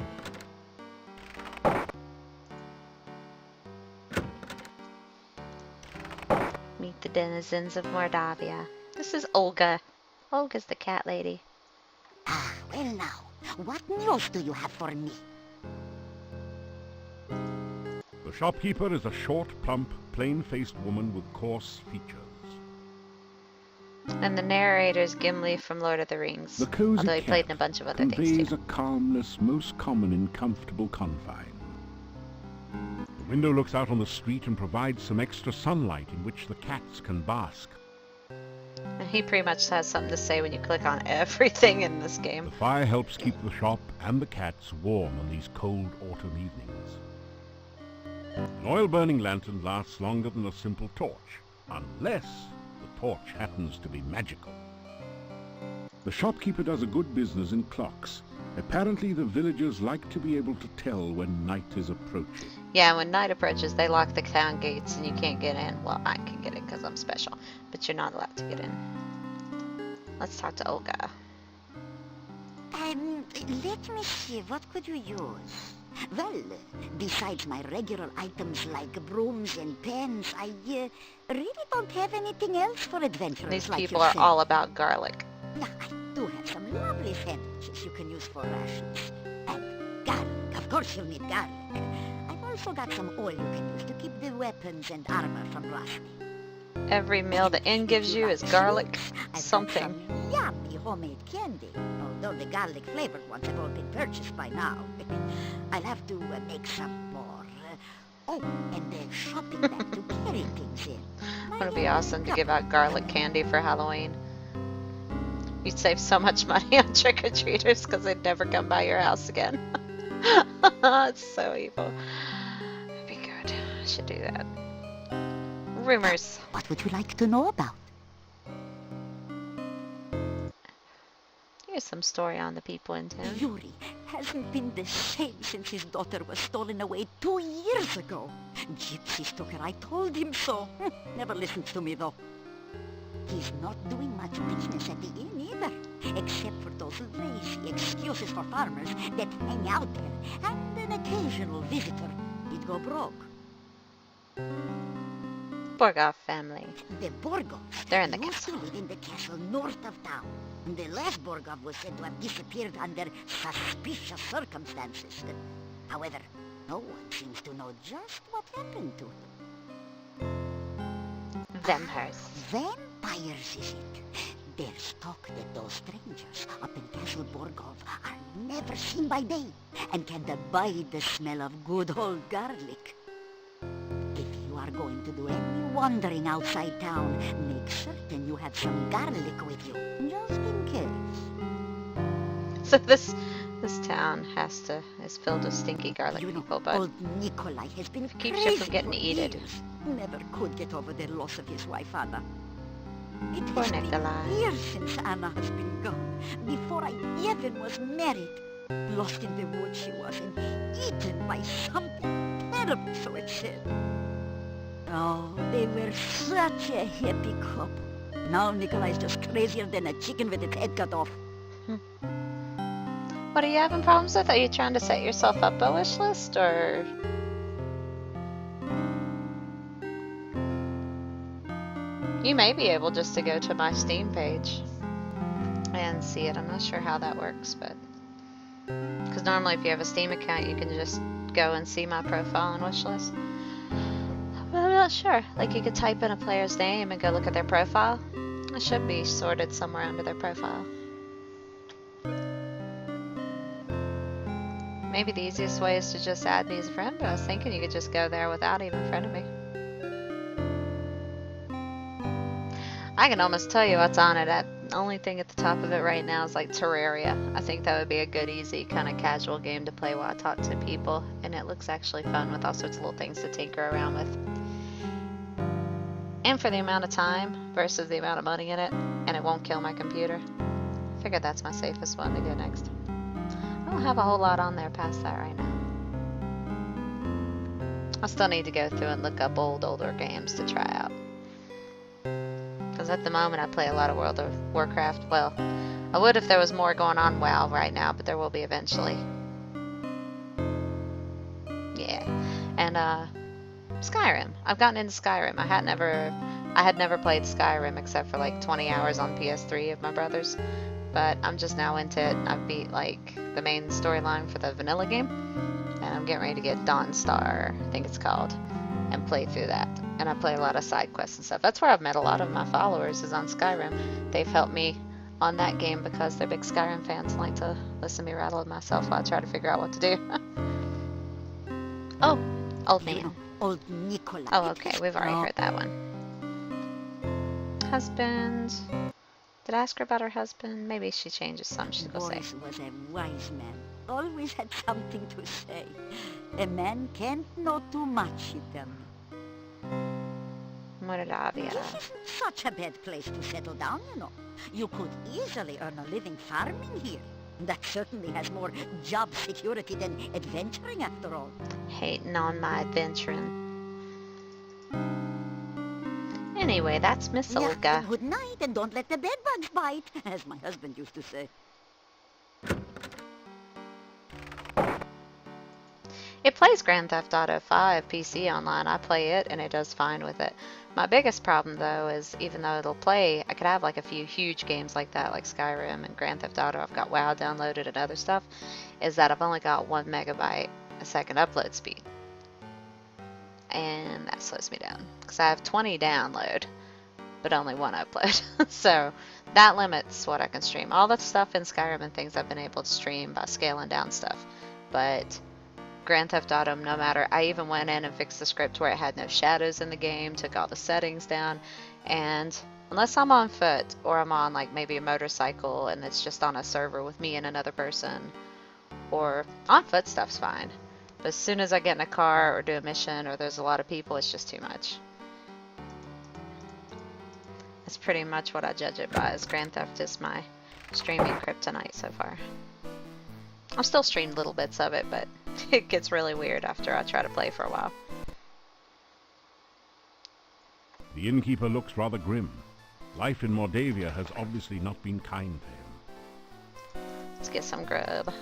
S1: Meet the denizens of Mordavia. This is Olga. Olga's the cat lady.
S3: Ah, well now, what news do you have for me?
S4: The shopkeeper is a short, plump, plain-faced woman with coarse features.
S1: And the narrator's Gimli from Lord of the Rings.
S4: The cozy
S1: Although he played in
S4: cat
S1: a bunch of other things
S4: conveys
S1: too.
S4: a calmness most common in comfortable confine. The window looks out on the street and provides some extra sunlight in which the cats can bask.
S1: And he pretty much has something to say when you click on everything in this game.
S4: The fire helps keep the shop and the cats warm on these cold autumn evenings. An oil-burning lantern lasts longer than a simple torch, unless the torch happens to be magical. The shopkeeper does a good business in clocks. Apparently the villagers like to be able to tell when night is approaching.
S1: Yeah, when night approaches, they lock the town gates and you can't get in. Well, I can get in because I'm special, but you're not allowed to get in. Let's talk to Olga.
S3: Let me see, what could you use? Well, besides my regular items like brooms and pens, I really don't have anything else for adventurers
S1: These
S3: like
S1: people are
S3: yourself.
S1: all about garlic.
S3: Now, I do have some lovely sandwiches you can use for rations. And garlic, of course you'll need garlic. I've also got some oil you can use to keep the weapons and armor from rusting.
S1: Every meal the inn gives you is garlic something.
S3: Some yummy homemade candy, although the garlic flavored ones have all been purchased by now. I'll have to make some more. Oh, and a shopping bag to carry things in.
S1: Wouldn't it be awesome to give out garlic candy for Halloween? You'd save so much money on trick-or-treaters because they'd never come by your house again. It's so evil. That'd be good. I should do that. Rumors.
S3: What would you like to know about?
S1: Here's some story on the people in town.
S3: Yuri hasn't been the same since his daughter was stolen away 2 years ago. Gypsies took her, I told him so. Never listens to me though. He's not doing much business at the inn either, except for those lazy excuses for farmers that hang out there, and an occasional visitor. He'd go broke.
S1: Borgov family.
S3: The Borgovs
S1: They're in the
S3: used
S1: castle.
S3: to live in the castle north of town. The last Borgov was said to have disappeared under suspicious circumstances. However, no one seems to know just what happened to him.
S1: Vampires.
S3: Vampires, is it? There's talk that those strangers up in Castle Borgov are never seen by day and can abide the smell of good old garlic. If you are going to do any wandering outside town, make certain you have some garlic with you, just in case.
S1: So this town is filled with stinky garlic
S3: You know,
S1: people, but
S3: old Nikolai has been
S1: keeps you
S3: crazy
S1: from getting
S3: for
S1: eated.
S3: years. Never could get over the loss of his wife, Anna. It
S1: Poor
S3: has
S1: Nikolai.
S3: been years since Anna has been gone, before I even was married. Lost in the woods she was, and eaten by something terrible, so it said. Oh, they were such a happy couple. Now Nikolai's just crazier than a chicken with its head cut off.
S1: What are you having problems with? Are you trying to set yourself up a wish list, or? You may be able just to go to my Steam page and can see it. I'm not sure how that works, but... Because normally if you have a Steam account, you can just go and see my profile and wishlist. But I'm not sure. Like, you could type in a player's name and go look at their profile. It should be sorted somewhere under their profile. Maybe the easiest way is to just add me as a friend, but I was thinking you could just go there without even friending me. I can almost tell you what's on it. The only thing at the top of it right now is like Terraria. I think that would be a good, easy, kind of casual game to play while I talk to people. And it looks actually fun with all sorts of little things to tinker around with. And for the amount of time versus the amount of money in it, and it won't kill my computer. I figured that's my safest one to go next. I don't have a whole lot on there past that right now. I still need to go through and look up older games to try out. Because at the moment I play a lot of World of Warcraft. Well, I would if there was more going on WoW right now, but there will be eventually. Yeah. And Skyrim. I've gotten into Skyrim. I had never played Skyrim except for like 20 hours on PS3 of my brother's. But I'm just now into it. I've beat like the main storyline for the vanilla game. And I'm getting ready to get Dawnstar, I think it's called, and play through that. And I play a lot of side quests and stuff. That's where I've met a lot of my followers, is on Skyrim. They've helped me on that game because they're big Skyrim fans and like to listen to me rattle myself while I try to figure out what to do. Oh, old man.
S3: Old Nicola.
S1: Oh, okay, we've already heard that one. Husband. Did I ask her about her husband? Maybe she changes some. She's gonna say.
S3: Boris was a wise man. Always had something to say. A man can't know too much, he tell me.
S1: Moravia.
S3: This isn't such a bad place to settle down, you know. You could easily earn a living farming here. That certainly has more job security than adventuring, after all.
S1: Hating on my adventuring. Anyway, that's Miss
S3: Yeah,
S1: Olga.
S3: good night, and don't let the bedbugs bite, as my husband used to say.
S1: It plays Grand Theft Auto 5 PC online. I play it, and it does fine with it. My biggest problem, though, is even though it'll play, I could have like a few huge games like that, like Skyrim and Grand Theft Auto. I've got WoW downloaded and other stuff, is that I've only got 1 megabyte a second upload speed. And that slows me down, because I have 20 download, but only 1 upload. So that limits what I can stream. All the stuff in Skyrim and things I've been able to stream by scaling down stuff. But Grand Theft Auto, no matter, I even went in and fixed the script where it had no shadows in the game, took all the settings down, and unless I'm on foot or I'm on like maybe a motorcycle and it's just on a server with me and another person, or on foot, stuff's fine. But as soon as I get in a car or do a mission or there's a lot of people, it's just too much. That's pretty much what I judge it by, is Grand Theft is my streaming kryptonite so far. I've still streamed little bits of it, but it gets really weird after I try to play for a while.
S4: The innkeeper looks rather grim. Life in Mordavia has obviously not been kind to him.
S1: Let's get some grub.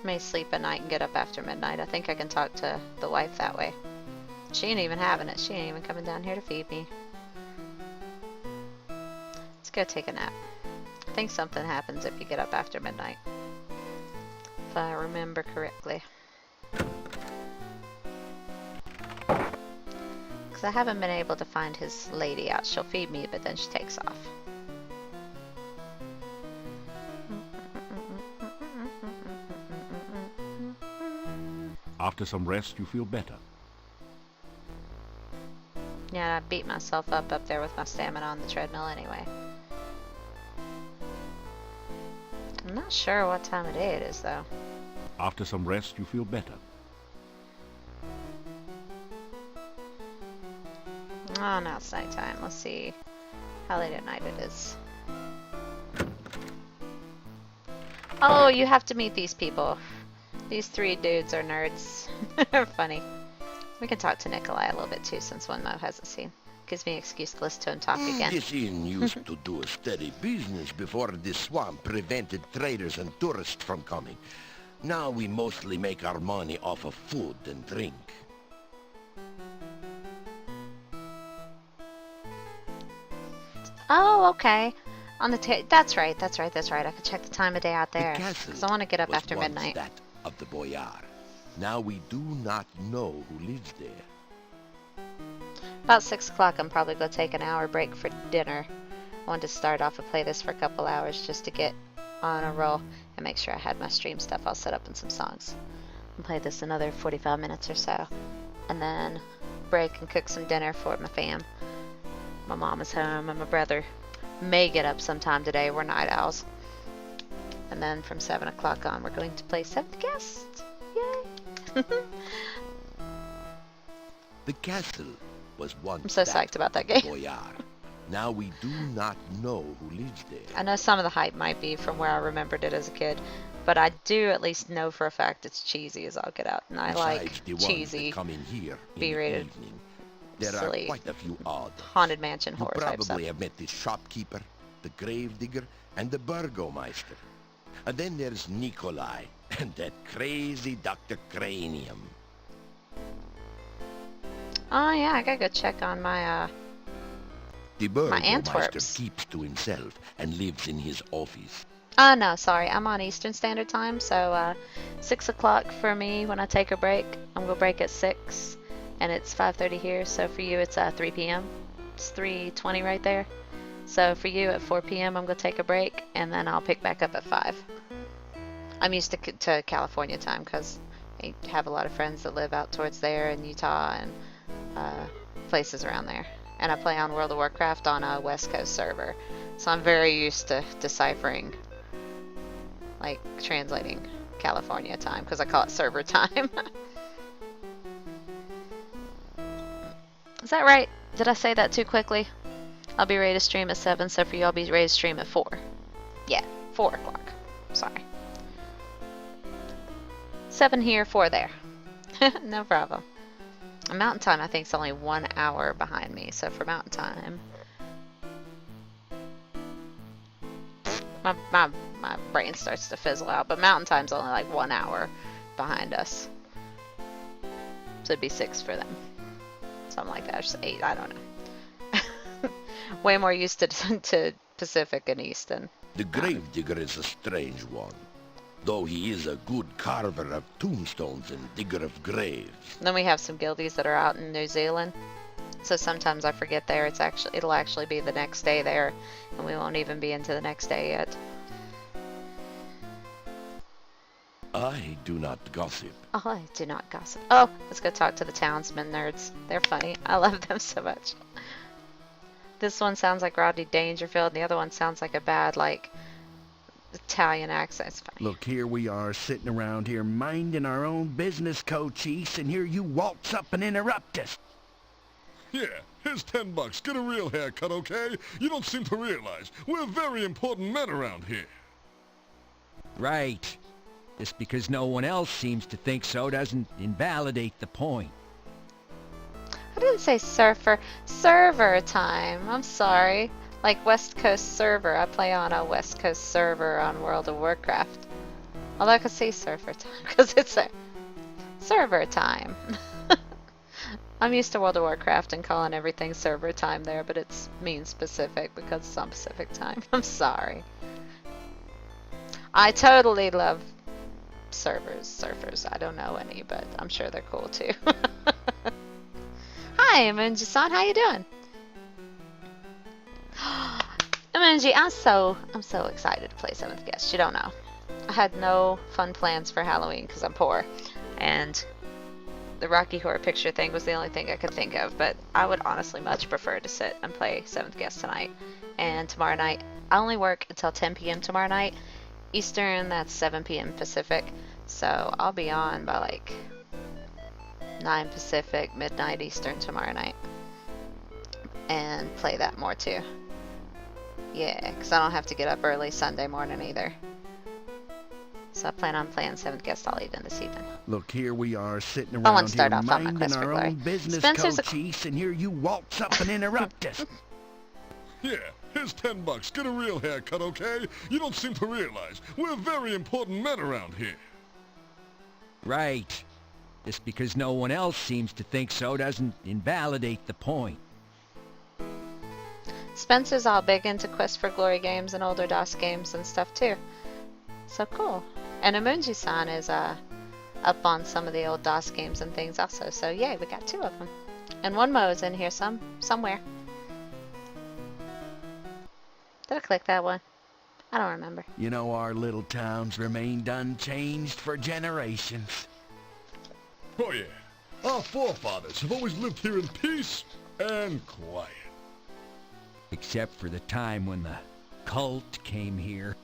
S1: May sleep at night and get up after midnight. I think I can talk to the wife that way. She ain't even having it. She ain't even coming down here to feed me. Let's go take a nap. I think something happens if you get up after midnight, if I remember correctly. Because I haven't been able to find his lady out. She'll feed me, but then she takes off.
S4: After some rest, you feel better.
S1: Yeah, I beat myself up there with my stamina on the treadmill anyway. I'm not sure what time of day it is, though.
S4: After some rest, you feel better.
S1: Oh, now it's nighttime. Let's see how late at night it is. Oh, you have to meet these people. These 3 dudes are nerds. They're funny. We can talk to Nikolai a little bit too, since Mo hasn't seen. Gives me an excuse to listen to him talk again.
S2: This inn used to do a steady business before this swamp prevented traders and tourists from coming. Now we mostly make our money off of food and drink.
S1: Oh, okay. On the that's right. I could check the time of day out there.
S2: The castle
S1: Because I want to get up
S2: was
S1: after
S2: once
S1: midnight.
S2: that of the boyar. Now we do not know who lives there.
S1: About 6 o'clock, I'm probably going to take an hour break for dinner. I wanted to start off and play this for a couple hours just to get on a roll and make sure I had my stream stuff all set up and some songs. And play this another 45 minutes or so. And then break and cook some dinner for my fam. My mom is home and my brother may get up sometime today. We're night owls. And then from 7 o'clock on, we're going to play 7th Guest. Yay!
S2: The castle was once
S1: I'm so
S2: that
S1: psyched about that
S2: of the
S1: game.
S2: boyar. Now we do not know who lives there.
S1: I know some of the hype might be from where I remembered it as a kid, but I do at least know for a fact it's cheesy as all get out, and I
S2: Besides
S1: like
S2: the ones
S1: cheesy,
S2: that come in here in
S1: B-rated,
S2: the evening, there
S1: silly,
S2: are quite a few odd.
S1: haunted mansion
S2: You
S1: horror type stuff.
S2: probably have met the shopkeeper, the gravedigger, and the burgomeister. And then there's Nikolai and that crazy Dr. Cranium.
S1: Oh yeah, I gotta go check on my
S2: The
S1: My
S2: burgomeister
S1: Antwerps.
S2: keeps to himself and lives in his office.
S1: Oh no, sorry, I'm on Eastern Standard Time, so 6 o'clock for me when I take a break. I'm gonna break at 6, and it's 5:30 here. So for you, it's 3 p.m. It's 3:20 right there. So for you at 4 p.m., I'm gonna take a break, and then I'll pick back up at 5. I'm used to California time because I have a lot of friends that live out towards there in Utah and places around there. And I play on World of Warcraft on a West Coast server, so I'm very used to deciphering, like translating California time, because I call it server time. Is that right? Did I say that too quickly? I'll be ready to stream at 7, so for you I'll be ready to stream at 4. Yeah, 4 o'clock. Sorry. 7 here, 4 there. No problem. Mountain time I think is only 1 hour behind me, so for mountain time, my brain starts to fizzle out, but mountain time's only like 1 hour behind us. So it'd be 6 for them. Something like that, or just 8, I don't know. Way more used to Pacific and Eastern.
S2: The gravedigger is a strange one, though he is a good carver of tombstones and digger of graves.
S1: Then we have some guildies that are out in New Zealand, so sometimes I forget there. It'll actually be the next day there, and we won't even be into the next day yet.
S2: I do not gossip.
S1: Oh, I do not gossip. Oh, let's go talk to the townsmen nerds. They're funny. I love them so much. This one sounds like Rodney Dangerfield, and the other one sounds like a bad, like, Italian accent. It's funny.
S2: Look, here we are sitting around here minding our own business, Cochise, and here you waltz up and interrupt us.
S7: Yeah, here's $10. Get a real haircut, okay? You don't seem to realize we're very important men around here.
S5: Right. Just because no one else seems to think so doesn't invalidate the point.
S1: I didn't say surfer. Server time. I'm sorry. Like West Coast server. I play on a West Coast server on World of Warcraft. Although I could say surfer time because it's a server time. I'm used to World of Warcraft and calling everything server time there, but it's means specific because it's on Pacific time. I'm sorry. I totally love surfers. I don't know any, but I'm sure they're cool too. Hi, Amunji-san. How you doing? Amunji, I'm so excited to play 7th Guest. You don't know. I had no fun plans for Halloween because I'm poor, and the Rocky Horror Picture thing was the only thing I could think of, but I would honestly much prefer to sit and play 7th Guest tonight. And tomorrow night, I only work until 10 p.m. tomorrow night. Eastern, that's 7 p.m. Pacific, so I'll be on by like 9 Pacific, midnight Eastern tomorrow night. And play that more too. Yeah, because I don't have to get up early Sunday morning either. So I plan on playing 7th Guest all evening this evening.
S2: Look, here we are sitting
S1: I want
S2: around
S1: to start
S2: here
S1: off on my
S2: minding
S1: quest for
S2: our
S1: glory.
S2: own business,
S1: Spencer's a-
S2: Cochise, and here you waltz up and interrupt us.
S7: Yeah, here's $10. Get a real haircut, okay? You don't seem to realize we're very important men around here.
S5: Right. Just because no one else seems to think so doesn't invalidate the point.
S1: Spencer's all big into Quest for Glory games and older DOS games and stuff too. So cool. And Amunji-san is up on some of the old DOS games and things also. So yay, we got 2 of them. And one Mo's in here somewhere. Did I click that one? I don't remember.
S2: You know, our little town's remained unchanged for generations.
S7: Oh yeah, our forefathers have always lived here in peace and quiet.
S5: Except for the time when the cult came here.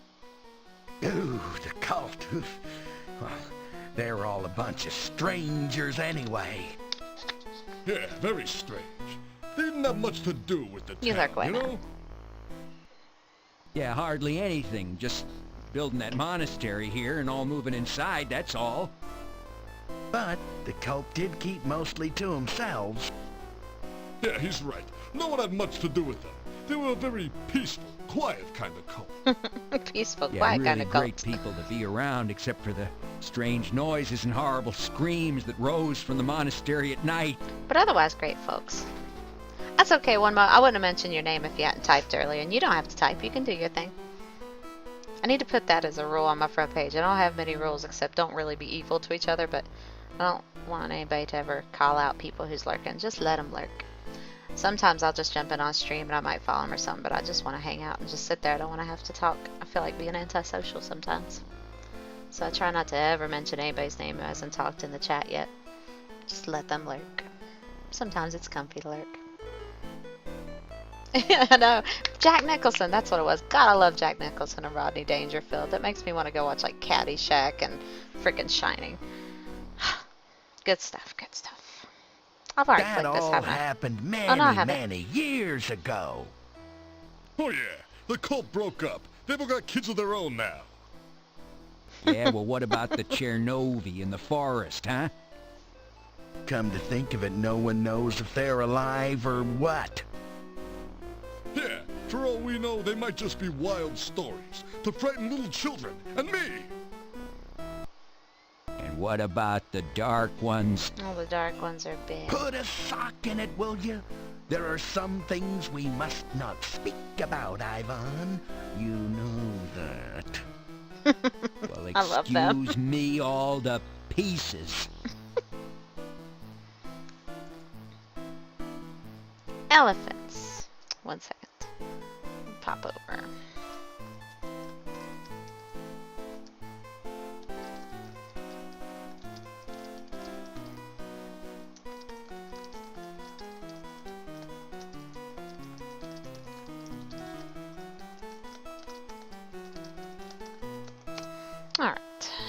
S2: Ooh, the cult. Well, they're all a bunch of strangers anyway.
S7: Yeah, very strange. They didn't have much to do with the
S1: You
S7: town,
S1: look like
S7: you know?
S5: Yeah, hardly anything. Just building that monastery here and all moving inside, that's all.
S2: But the cult did keep mostly to themselves.
S7: Yeah, he's right. No one had much to do with them. They were a very peaceful, quiet kind of cult.
S1: Peaceful,
S5: Yeah,
S1: quiet
S5: really
S1: kind of
S5: great
S1: cult.
S5: people to be around, except for the strange noises and horrible screams that rose from the monastery at night.
S1: But otherwise, great folks. That's okay, One Mo. I wouldn't have mentioned your name if you hadn't typed earlier, and you don't have to type. You can do your thing. I need to put that as a rule on my front page. I don't have many rules except don't really be evil to each other, but I don't want anybody to ever call out people who's lurking. Just let them lurk. Sometimes I'll just jump in on stream and I might follow them or something, but I just want to hang out and just sit there. I don't want to have to talk. I feel like being antisocial sometimes. So I try not to ever mention anybody's name who hasn't talked in the chat yet. Just let them lurk. Sometimes it's comfy to lurk. I know. Jack Nicholson, that's what it was. God, I love Jack Nicholson and Rodney Dangerfield. That makes me want to go watch like Caddyshack and freaking Shining. Good stuff, good stuff. I've already
S2: That
S1: clicked this,
S2: all
S1: haven't I?
S2: happened
S1: no, I haven't.
S2: many years ago.
S7: Oh yeah, the cult broke up. They've all got kids of their own now.
S5: Yeah, well, what about the Chernovi in the forest, huh?
S2: Come to think of it, no one knows if they're alive or what.
S7: Yeah, for all we know, they might just be wild stories to frighten little children and me.
S5: And what about the dark ones?
S1: Oh, the dark ones are big.
S2: Put a sock in it, will you? There are some things we must not speak about, Ivan. You know that.
S5: Well,
S1: I love them.
S5: excuse me all to pieces.
S1: Elephants. 1 second. Pop over. Alright,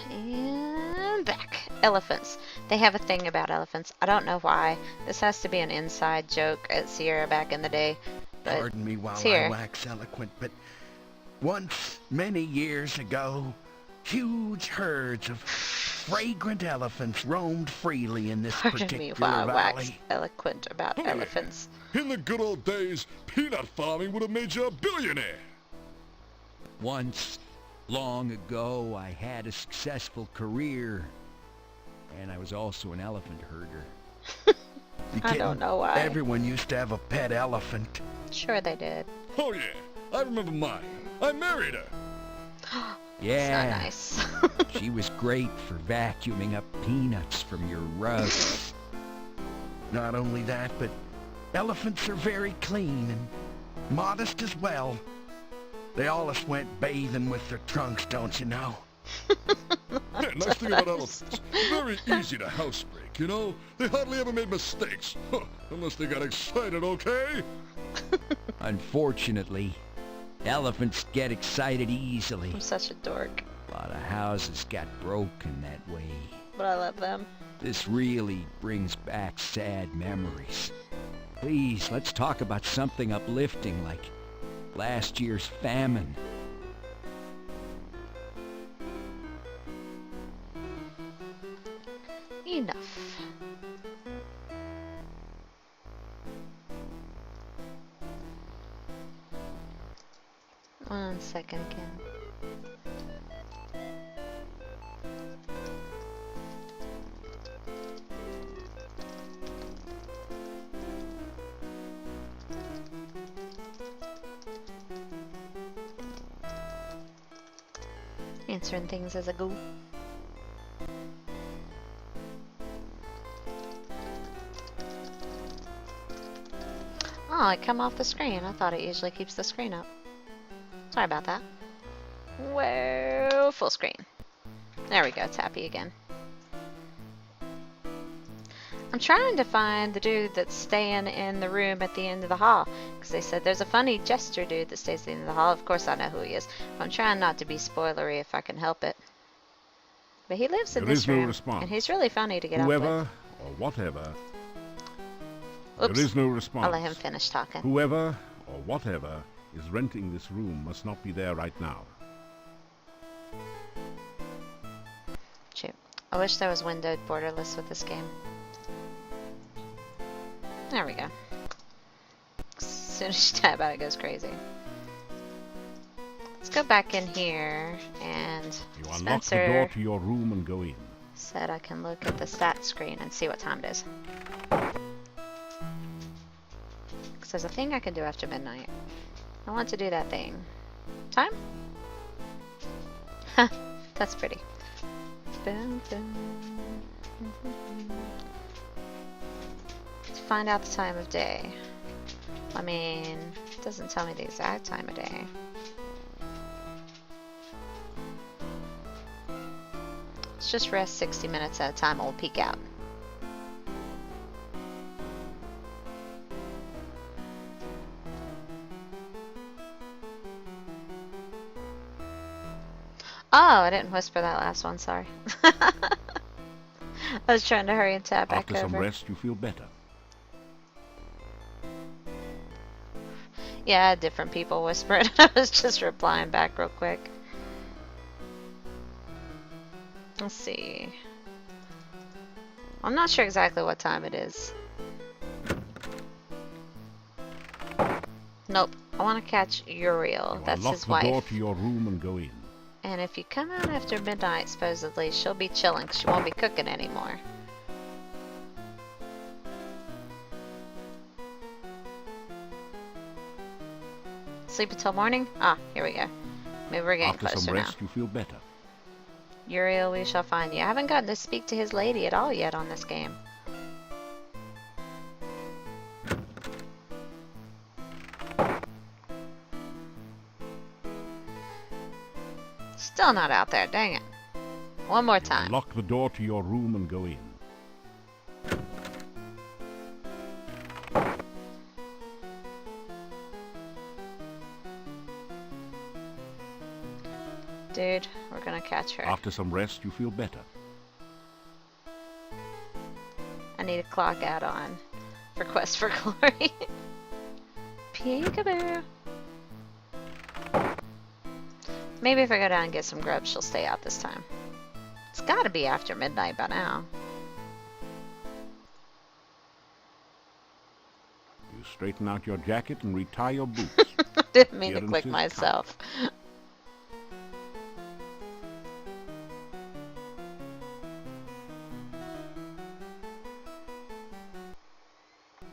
S1: and back. Elephants. They have a thing about elephants. I don't know why. This has to be an inside joke at Sierra back in the day. But
S2: Pardon me while
S1: it's here.
S2: I wax eloquent, but once, many years ago, huge herds of fragrant elephants roamed freely in this
S1: Pardon me while I
S2: particular
S1: wax
S2: valley.
S1: eloquent about
S7: Oh, yeah.
S1: elephants.
S7: In the good old days, peanut farming would have made you a billionaire.
S5: Once, long ago, I had a successful career. And I was also an elephant herder.
S2: You
S1: I
S2: kidding?
S1: don't know why.
S2: Everyone used to have a pet elephant.
S1: Sure they did.
S7: Oh yeah, I remember mine. I married her.
S5: Yeah,
S1: It's not nice.
S5: she was great for vacuuming up peanuts from your rugs.
S2: Not only that, but elephants are very clean and modest as well. They always went bathing with their trunks, don't you know?
S7: Yeah, nice thing about elephants. Very easy to housebreak, you know? They hardly ever made mistakes. Huh, unless they got excited, okay?
S5: Unfortunately, elephants get excited easily.
S1: I'm such a dork,
S5: A lot of houses got broken that way.
S1: but I love them.
S5: This really brings back sad memories. Please, let's talk about something uplifting like last year's famine.
S1: Enough. One second again. answering things as I go. Oh, it come off the screen. I thought it usually keeps the screen up. Sorry about that. Whoa, full screen. There we go, it's happy again. I'm trying to find the dude that's staying in the room at the end of the hall, because they said there's a funny jester dude that stays at the end of the hall. Of course I know who he is. I'm trying not to be spoilery if I can help it. But he lives in
S4: There
S1: this
S4: is no
S1: room,
S4: response.
S1: and he's really funny to get up
S4: Whoever
S1: with.
S4: or whatever.
S1: Oops.
S4: There is no response.
S1: I'll let him finish talking.
S4: Whoever or whatever is renting this room must not be there right now.
S1: Shoot. I wish there was windowed borderless with this game. There we go. As soon as you type out, it goes crazy. Let's go back in here, and
S4: You unlock the
S1: Spencer
S4: door to your room and go in.
S1: said I can look at the stat screen and see what time it is. Because there's a thing I can do after midnight. I want to do that thing. Time? Ha! That's pretty. Boom, boom. To find out the time of day. I mean, it doesn't tell me the exact time of day. Let's just rest 60 minutes at a time and we'll peek out. Oh, I didn't whisper that last one, sorry. I was trying to hurry and tap back
S4: After some
S1: over.
S4: rest, you feel better.
S1: Yeah, I had different people whisper it. I was just replying back real quick. Let's see. I'm not sure exactly what time it is. Nope. I want to catch Uriel.
S4: You
S1: That's
S4: unlock
S1: his
S4: the door
S1: wife.
S4: to your room and go in.
S1: And if you come out after midnight, supposedly, she'll be chilling because she won't be cooking anymore. Sleep until morning? Ah, here we go. Maybe we're getting
S4: After
S1: closer
S4: some
S1: now.
S4: rest, you feel better.
S1: Uriel, we shall find you. I haven't gotten to speak to his lady at all yet on this game. Still not out there, dang it. One more time.
S4: Unlock the door to your room and go in.
S1: Dude, we're gonna catch her.
S4: After some rest, you feel better.
S1: I need a clock out on for Quest for Glory. Peekaboo. Maybe if I go down and get some grub, she'll stay out this time. It's gotta be after midnight by now.
S4: You straighten out your jacket and retie your boots.
S1: Didn't mean to
S4: Appearances
S1: click
S4: count.
S1: myself.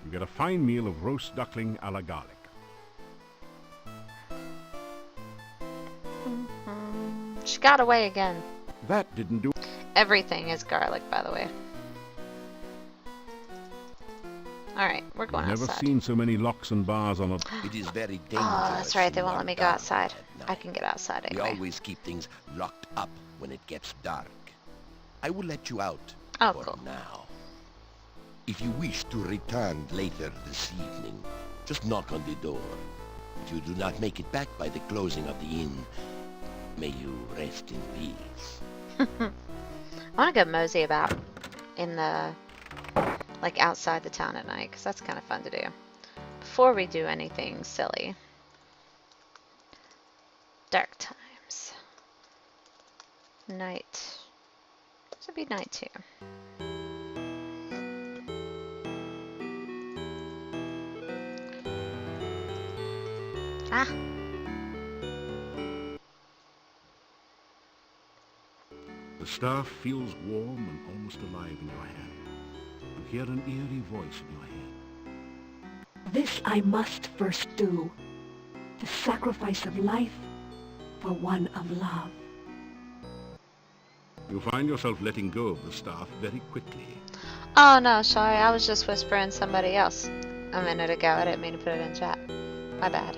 S4: You get a fine meal of roast duckling a la garlic.
S1: She got away again.
S4: That didn't do.
S1: Everything is garlic, by the way. Alright, we're going
S4: I've never
S1: outside.
S4: seen so many locks and bars on a...
S2: It is very dangerous.
S1: Oh, that's right. They
S2: in
S1: won't let me go
S2: Borgov
S1: outside.
S2: at
S1: I
S2: night.
S1: can get outside
S2: We
S1: anyway.
S2: always keep things locked up when it gets dark. I will let you out
S1: Oh,
S2: for
S1: cool.
S2: now. If you wish to return later this evening, just knock on the door. If you do not make it back by the closing of the inn, may you rest in peace.
S1: I want to go mosey about in the, like, outside the town at night, because that's kind of fun to do. Before we do anything silly. Dark times. Night. This would be night too. Ah!
S4: The staff feels warm and almost alive in your hand. You hear an eerie voice in your head.
S8: This I must first do. The sacrifice of life for one of love.
S4: You find yourself letting go of the staff very quickly.
S1: Oh no, sorry, I was just whispering somebody else a minute ago. I didn't mean to put it in chat. My bad.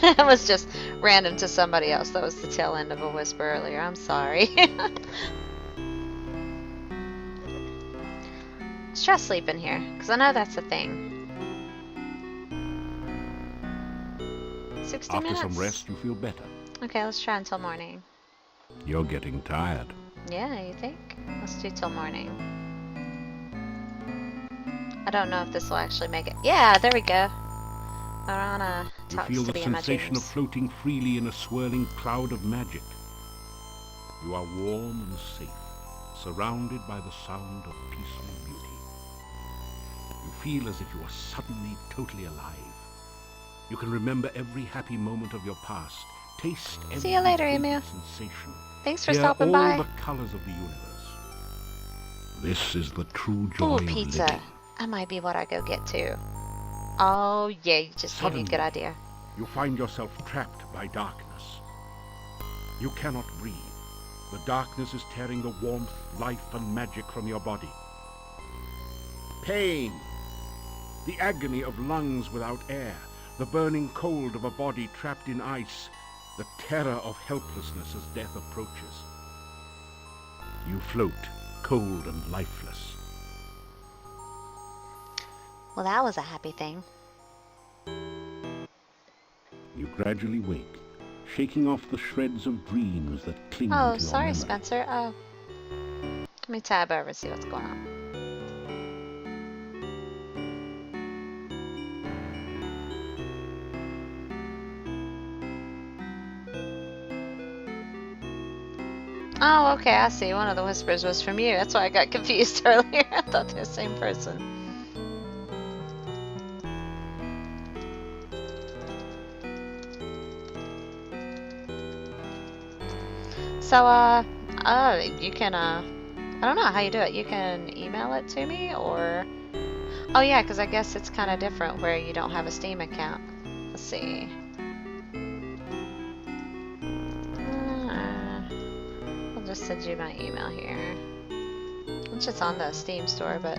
S1: It was just random to somebody else. That was the tail end of a whisper earlier. I'm sorry. Let's try sleeping here, because I know that's a thing. 60 minutes?
S4: After some rest, you feel better.
S1: Okay, let's try until morning.
S4: You're getting tired.
S1: Yeah, you think? Let's do till morning. I don't know if this will actually make it. Yeah, there we go. Arana
S4: You
S1: talks
S4: feel
S1: to
S4: the
S1: me in my
S4: sensation of
S1: dreams.
S4: floating freely in a swirling cloud of magic. You are warm and safe, surrounded by the sound of peaceful beauty. You feel as if you are suddenly totally alive. You can remember every happy moment of your past, taste every
S1: See you later,
S4: favorite
S1: Emu.
S4: sensation,
S1: Thanks for
S4: hear
S1: stopping
S4: all
S1: by.
S4: the colors of the universe. This is the true joy
S1: Ooh,
S4: of
S1: pizza.
S4: living.
S1: That might be what I go get too. Oh, yeah, you just gave me a good idea.
S4: You find yourself trapped by darkness. You cannot breathe. The darkness is tearing the warmth, life, and magic from your body. Pain. The agony of lungs without air. The burning cold of a body trapped in ice. The terror of helplessness as death approaches. You float, cold and lifeless.
S1: Well, that was a happy thing.
S4: You gradually wake, shaking off the shreds of dreams that cling
S1: Oh,
S4: to your
S1: sorry,
S4: memory.
S1: Spencer. Oh. Let me tab over and see what's going on. Oh, okay, I see. One of the whispers was from you. That's why I got confused earlier. I thought they were the same person. So, you can, I don't know how you do it. You can email it to me, or... Oh, yeah, because I guess it's kind of different where you don't have a Steam account. Let's see. I'll just send you my email here. Which is on the Steam store, but...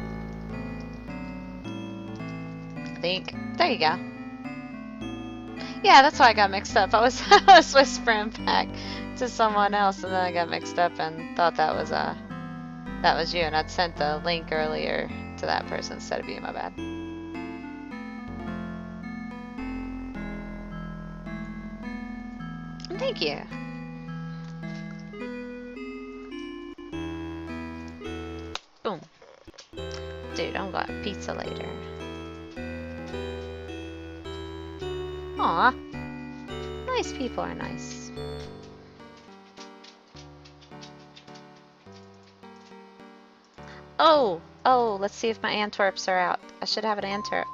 S1: I think. There you go. Yeah, that's why I got mixed up. I was whispering back to someone else, and then I got mixed up and thought that was you, and I'd sent the link earlier to that person instead of you. My bad. Thank you. Boom. Dude, I'm gonna have pizza later. Aw. Nice people are nice. Oh! Oh, let's see if my Antwerps are out. I should have an Antwerp.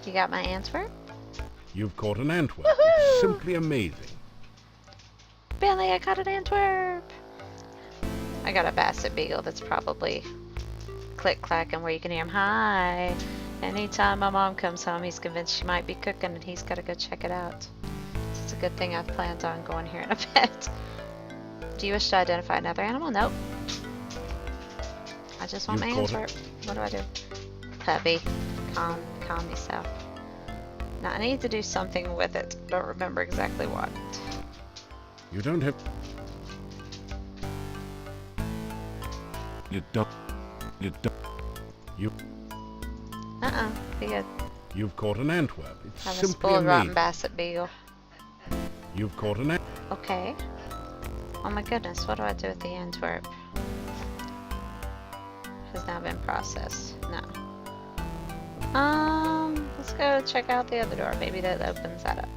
S1: You got my Antwerp?
S4: You've caught an Antwerp. It's simply amazing.
S1: Billy, I got an Antwerp! I got a Basset Beagle that's probably click-clacking where you can hear him. Hi! Anytime my mom comes home, he's convinced she might be cooking and he's got to go check it out. It's a good thing I've planned on going here in a bit. Do you wish to identify another animal? Nope. I just want my Antwerp. What do I do? Puppy. Calm yourself. Now I need to do something with it. Don't remember exactly what.
S4: You don't have... You don't...
S1: Be good.
S4: You've caught an Antwerp. It's
S1: Have a
S4: simply
S1: spoiled rotten
S4: amazing.
S1: Basset Beagle.
S4: You've caught an Antwerp.
S1: Okay. Oh my goodness, what do I do with the Antwerp? Has now been processed. No. Let's go check out the other door. Maybe that opens that up.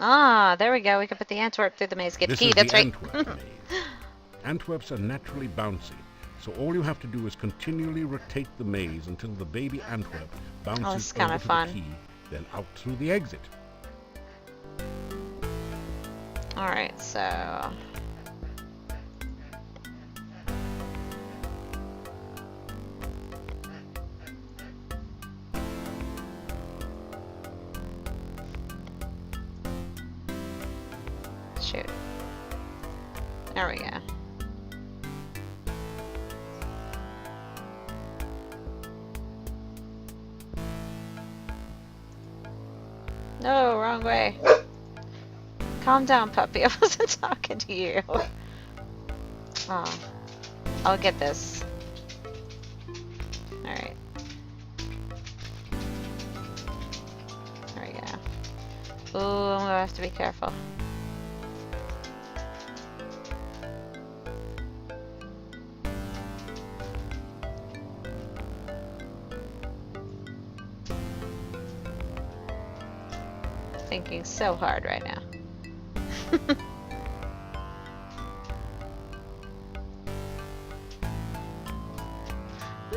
S1: Ah, there we go. We can put the Antwerp through the maze. Get the
S4: This
S1: key.
S4: is
S1: That's
S4: the
S1: right.
S4: Antwerp maze. Antwerps are naturally bouncy, so all you have to do is continually rotate the maze until the baby Antwerp bounces
S1: Oh, this is
S4: over
S1: kinda
S4: to
S1: fun.
S4: the key, then out through the exit.
S1: Alright, so... There we go. No, wrong way. Calm down, puppy. I wasn't talking to you. Oh, I'll get this. Alright. There we go. Ooh, I'm gonna have to be careful. Thinking so hard right now.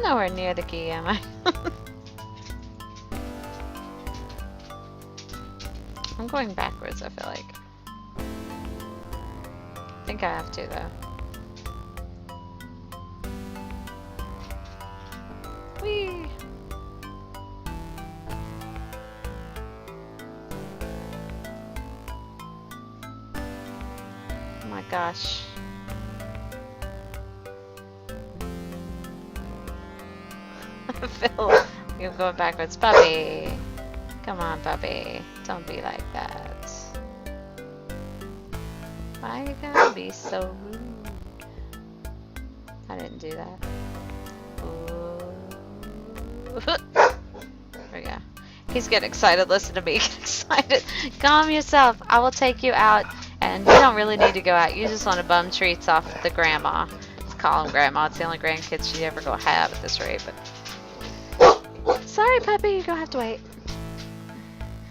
S1: Nowhere near the key, am I? I'm going backwards, I feel like. I think I have to, though. Whee! Oh my gosh. Phil, you're going backwards. Puppy! Come on, puppy. Don't be like that. Why you gotta be so rude? I didn't do that. Ooh. There we go. He's getting excited. Listen to me. Get excited. Calm yourself. I will take you out. And you don't really need to go out. You just want to bum treats off the grandma. Let's call him grandma. It's the only grandkids she's ever gonna have at this rate. But sorry, puppy. You're gonna have to wait.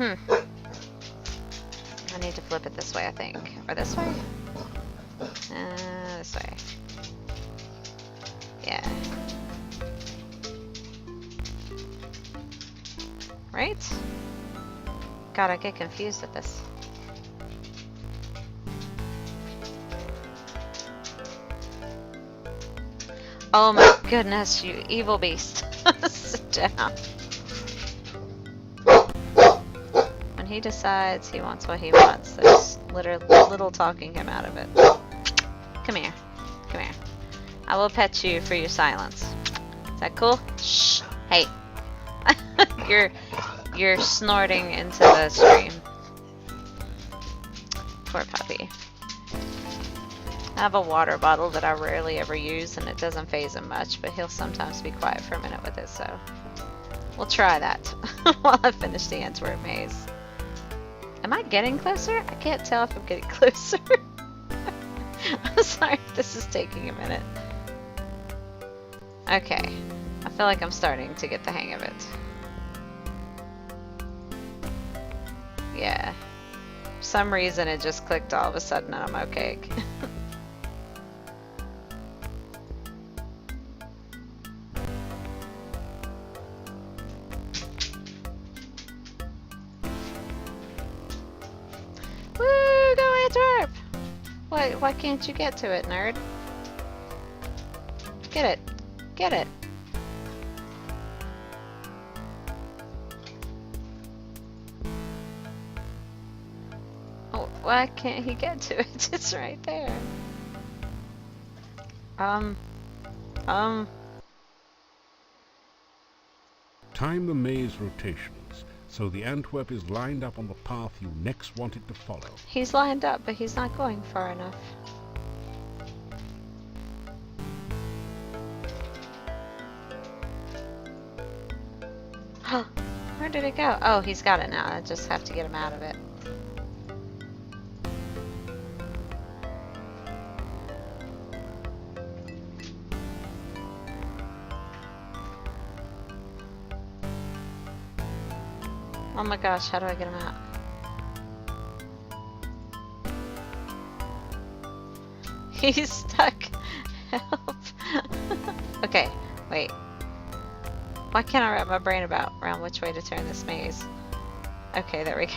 S1: I need to flip it this way, I think. Or this way? This way. Yeah. Right? God, I get confused with this. Oh my goodness, you evil beast. Sit down. When he decides he wants what he wants, there's literally little talking him out of it. Come here. Come here. I will pet you for your silence. Is that cool? Shh. Hey. You're snorting into the stream. Poor puppy. I have a water bottle that I rarely ever use, and it doesn't faze him much, but he'll sometimes be quiet for a minute with it, so we'll try that while I finish the Antwerp maze. Am I getting closer? I can't tell if I'm getting closer. I'm sorry if this is taking a minute. Okay. I feel like I'm starting to get the hang of it. Yeah. For some reason it just clicked all of a sudden and I'm okay. Woo! Go Antwerp! Why can't you get to it, nerd? Get it. Get it. Oh, why can't he get to it? It's right there.
S4: Time the maze rotations, so the Antwerp is lined up on the path you next want it to follow.
S1: He's lined up, but he's not going far enough. Where did it go? Oh, he's got it now. I just have to get him out of it. Oh my gosh, how do I get him out? He's stuck. Help. Okay, wait. Why can't I wrap my brain around which way to turn this maze? Okay, there we go.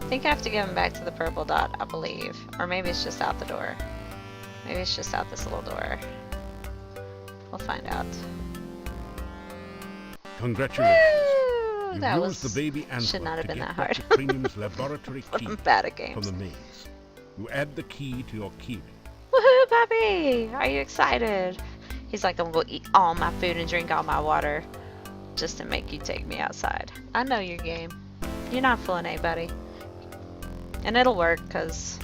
S1: I think I have to give him back to the purple dot, I believe. Or maybe it's just out the door. Maybe it's just out this little door. We'll find out.
S4: Congratulations.
S1: Woo! Ooh,
S4: You
S1: that
S4: use the
S1: was...
S4: baby
S1: should
S4: antler
S1: not have
S4: to
S1: been
S4: get
S1: that
S4: back
S1: hard.
S4: the premium's laboratory key
S1: I'm bad at
S4: from
S1: games.
S4: the maze. You add the key to your keyring.
S1: Woohoo, puppy! Are you excited? He's like, I'm gonna go eat all my food and drink all my water just to make you take me outside. I know your game. You're not fooling anybody. And it'll work, because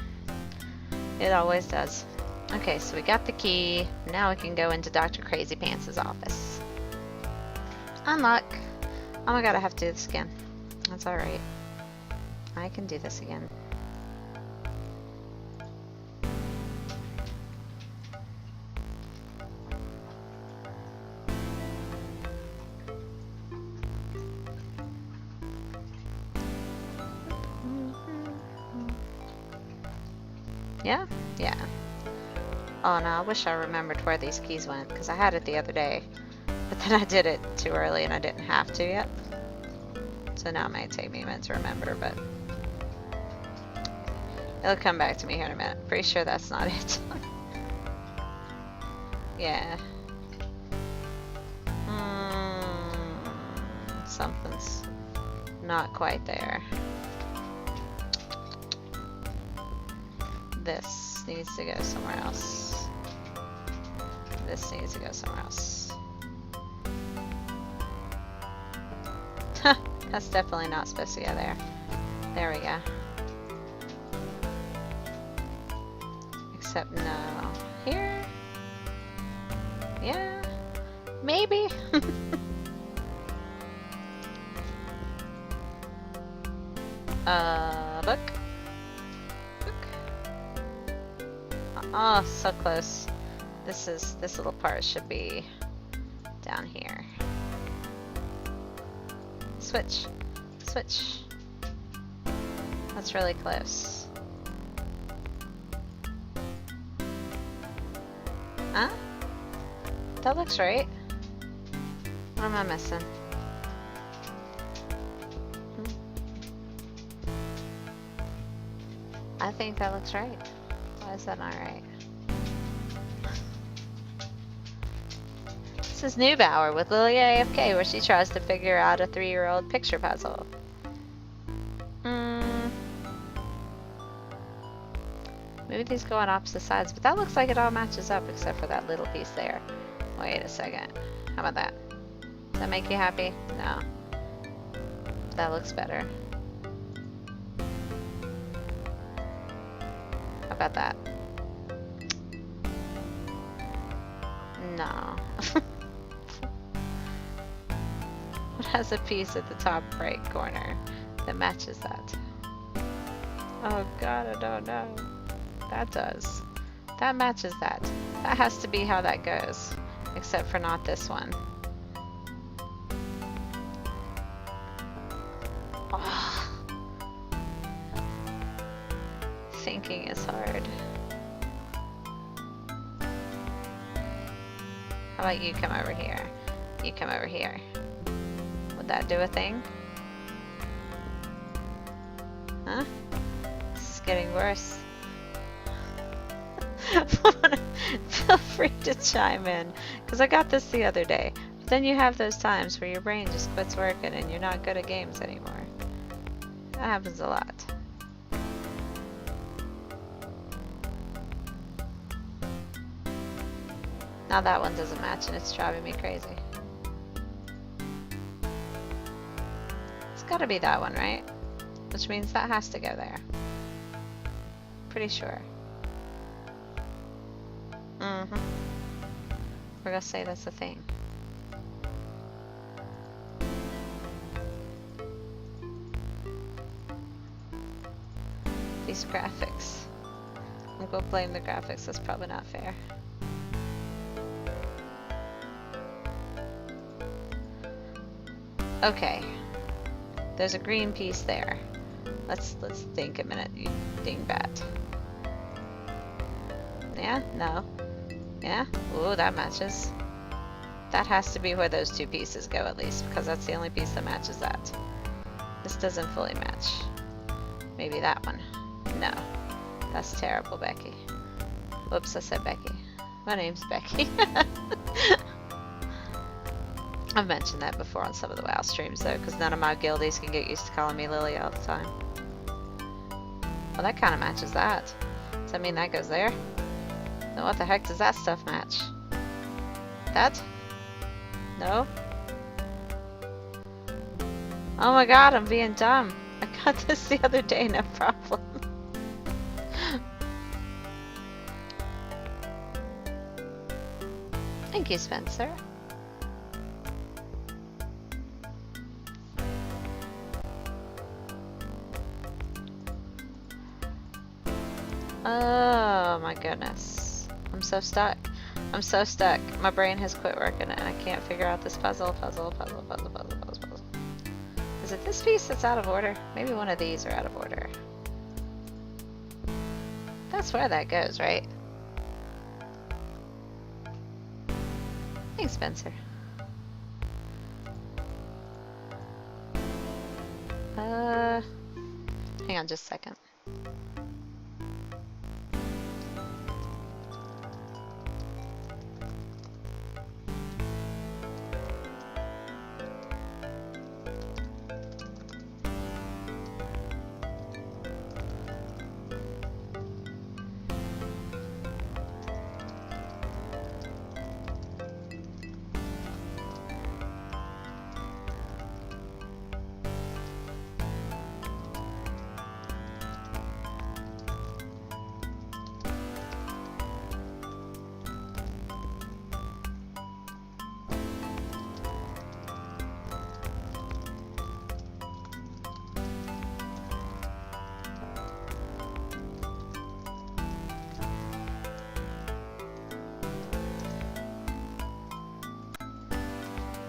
S1: it always does. Okay, so we got the key. Now we can go into Dr. Crazy Pants' office. Unlock. Oh my god, I have to do this again. That's alright. I can do this again. Yeah? Yeah. Oh no, I wish I remembered where these keys went, because I had it the other day. But then I did it too early and I didn't have to yet. So now it might take me a minute to remember, but... it'll come back to me here in a minute. Pretty sure that's not it. Yeah. Something's not quite there. This needs to go somewhere else. This needs to go somewhere else. That's definitely not supposed to go there. There we go. Except no. Here? Yeah. Maybe. Book. Oh, so close. This little part should be down here. Switch. Switch. That's really close. Huh? That looks right. What am I missing? I think that looks right. Why is that not right? This is Neubauer with Lily AFK, where she tries to figure out a 3-year-old picture puzzle. Maybe these go on opposite sides, but that looks like it all matches up except for that little piece there. Wait a second. How about that? Does that make you happy? No. That looks better. How about that? No. What has a piece at the top right corner that matches that? Oh god, I don't know. That does. That matches that. That has to be how that goes. Except for not this one. Oh. Thinking is hard. How about you come over here? You come over here. Would that do a thing? Huh? This is getting worse. Feel free to chime in, because I got this the other day. But then you have those times where your brain just quits working and you're not good at games anymore. That happens a lot. Now that one doesn't match and it's driving me crazy. It's gotta be that one, right? Which means that has to go there. Pretty sure. We're gonna say that's a thing. These graphics. I'm gonna blame the graphics, that's probably not fair. Okay. There's a green piece there. Let's think a minute, you dingbat. Yeah? No? Yeah? Ooh, that matches. That has to be where those two pieces go at least, because that's the only piece that matches that. This doesn't fully match. Maybe that one. No. That's terrible, Becky. Whoops, I said Becky. My name's Becky. I've mentioned that before on some of the WoW streams though, because none of my guildies can get used to calling me Lily all the time. Well, that kind of matches that. Does that mean that goes there? Then what the heck does that stuff match? That? No? Oh my god, I'm being dumb. I got this the other day, no problem. Thank you, Spencer. Oh my goodness. I'm so stuck. I'm so stuck. My brain has quit working and I can't figure out this puzzle. Is it this piece that's out of order? Maybe one of these are out of order. That's where that goes, right? Thanks, Spencer. Hang on just a second.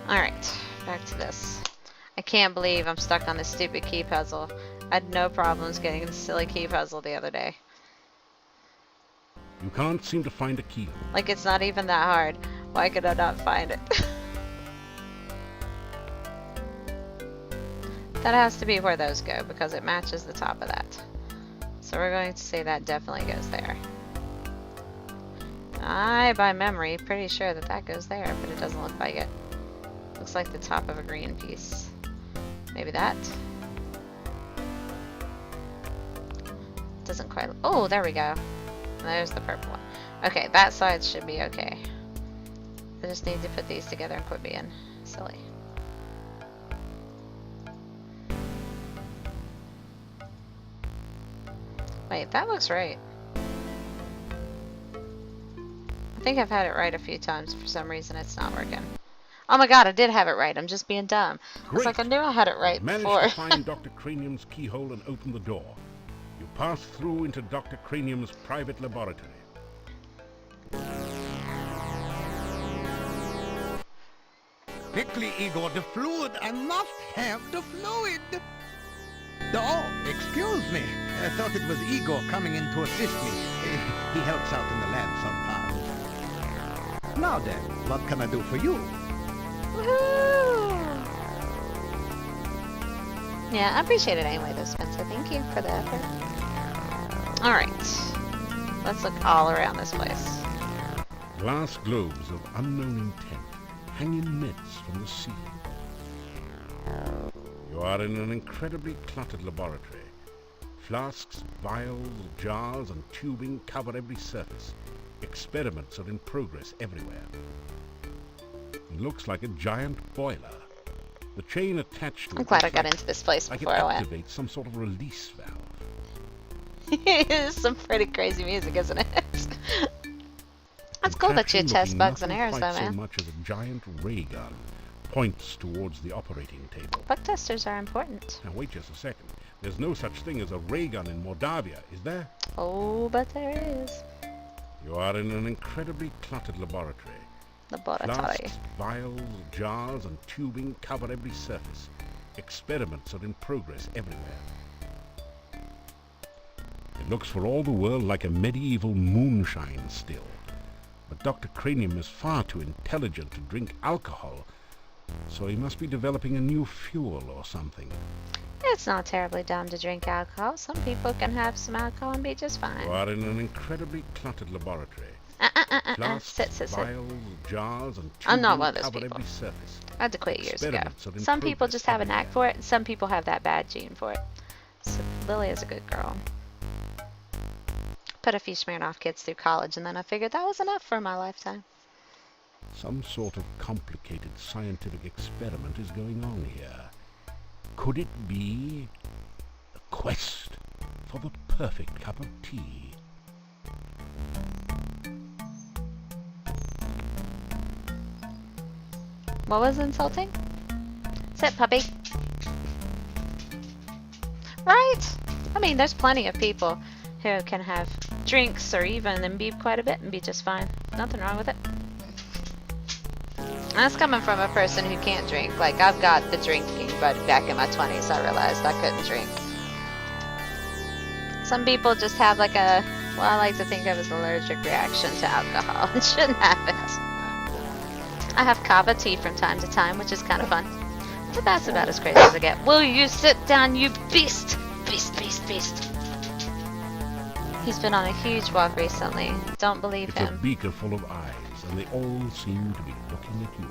S1: Alright, back to this. I can't believe I'm stuck on this stupid key puzzle. I had no problems getting this silly key puzzle the other day.
S4: You can't seem to find a keyhole.
S1: Like, it's not even that hard. Why could I not find it? That has to be where those go, because it matches the top of that. So we're going to say that definitely goes there. By memory, pretty sure that that goes there, but it doesn't look like it. Looks like the top of a green piece. Maybe that? Doesn't quite... Oh, there we go. There's the purple one. Okay, that side should be okay. I just need to put these together and quit being silly. Wait, that looks right. I think I've had it right a few times. For some reason, it's not working. Oh my god, I did have it right. I'm just being dumb. It's like I knew I had it right
S4: Managed
S1: before.
S4: to find Dr. Cranium's keyhole and open the door. You pass through into Dr. Cranium's private laboratory.
S5: Quickly, Igor, the fluid. I must have the fluid. Oh, excuse me. I thought it was Igor coming in to assist me. He helps out in the lab sometimes. Now then, what can I do for you?
S1: Woohoo! Yeah, I appreciate it anyway though, Spencer. Thank you for the effort. Alright. Let's look all around this place.
S4: Glass globes of unknown intent hang in nets from the ceiling. You are in an incredibly cluttered laboratory. Flasks, vials, jars, and tubing cover every surface. Experiments are in progress everywhere. It looks like a giant boiler. The chain attached to it
S1: I'm glad I
S4: looks
S1: got
S4: like,
S1: into this place
S4: like it
S1: before I went.
S4: activates some sort of release valve.
S1: It is some pretty crazy music, isn't it? That's cool that you
S4: Contraption
S1: test
S4: looking
S1: bugs and
S4: nothing
S1: errors though,
S4: quite so
S1: man.
S4: much as a giant ray gun points towards the operating table.
S1: Bug testers are important.
S4: Now wait just a second. There's no such thing as a ray gun in Moldavia, is there?
S1: Oh, but there is.
S4: You are in an incredibly cluttered laboratory.
S1: Laboratory.
S4: Flasks, vials, jars, and tubing cover every surface. Experiments are in progress everywhere. It looks for all the world like a medieval moonshine still. But Dr. Cranium is far too intelligent to drink alcohol, so he must be developing a new fuel or something.
S1: It's not terribly dumb to drink alcohol. Some people can have some alcohol and be just fine.
S4: You are in an incredibly cluttered laboratory. Flasks,
S1: Sit.
S4: vials, jars, and
S1: I'm not
S4: tubing
S1: one of those
S4: covered
S1: people.
S4: every surface.
S1: I had to quit years ago.
S4: Experiments are in
S1: Some people
S4: progress
S1: just have a knack
S4: everywhere.
S1: for it, and some people have that bad gene for it. So Lily is a good girl. Put a few Smirnoff kids through college, and then I figured that was enough for my lifetime.
S4: Some sort of complicated scientific experiment is going on here. Could it be a quest for the perfect cup of tea?
S1: What was insulting? Sit, puppy. Right? I mean, there's plenty of people who can have drinks or even imbibe quite a bit and be just fine. Nothing wrong with it. That's coming from a person who can't drink. Like, I've got the drinking, but back in my 20s I realized I couldn't drink. Some people just have like a, well, I like to think of as an allergic reaction to alcohol and shouldn't have it. I have kava tea from time to time, which is kind of fun. But that's about as crazy as I get. Will you sit down, you beast? Beast. He's been on a huge walk recently. Don't believe
S4: It's a
S1: him.
S4: beaker full of eyes, and they all seem to be looking at you.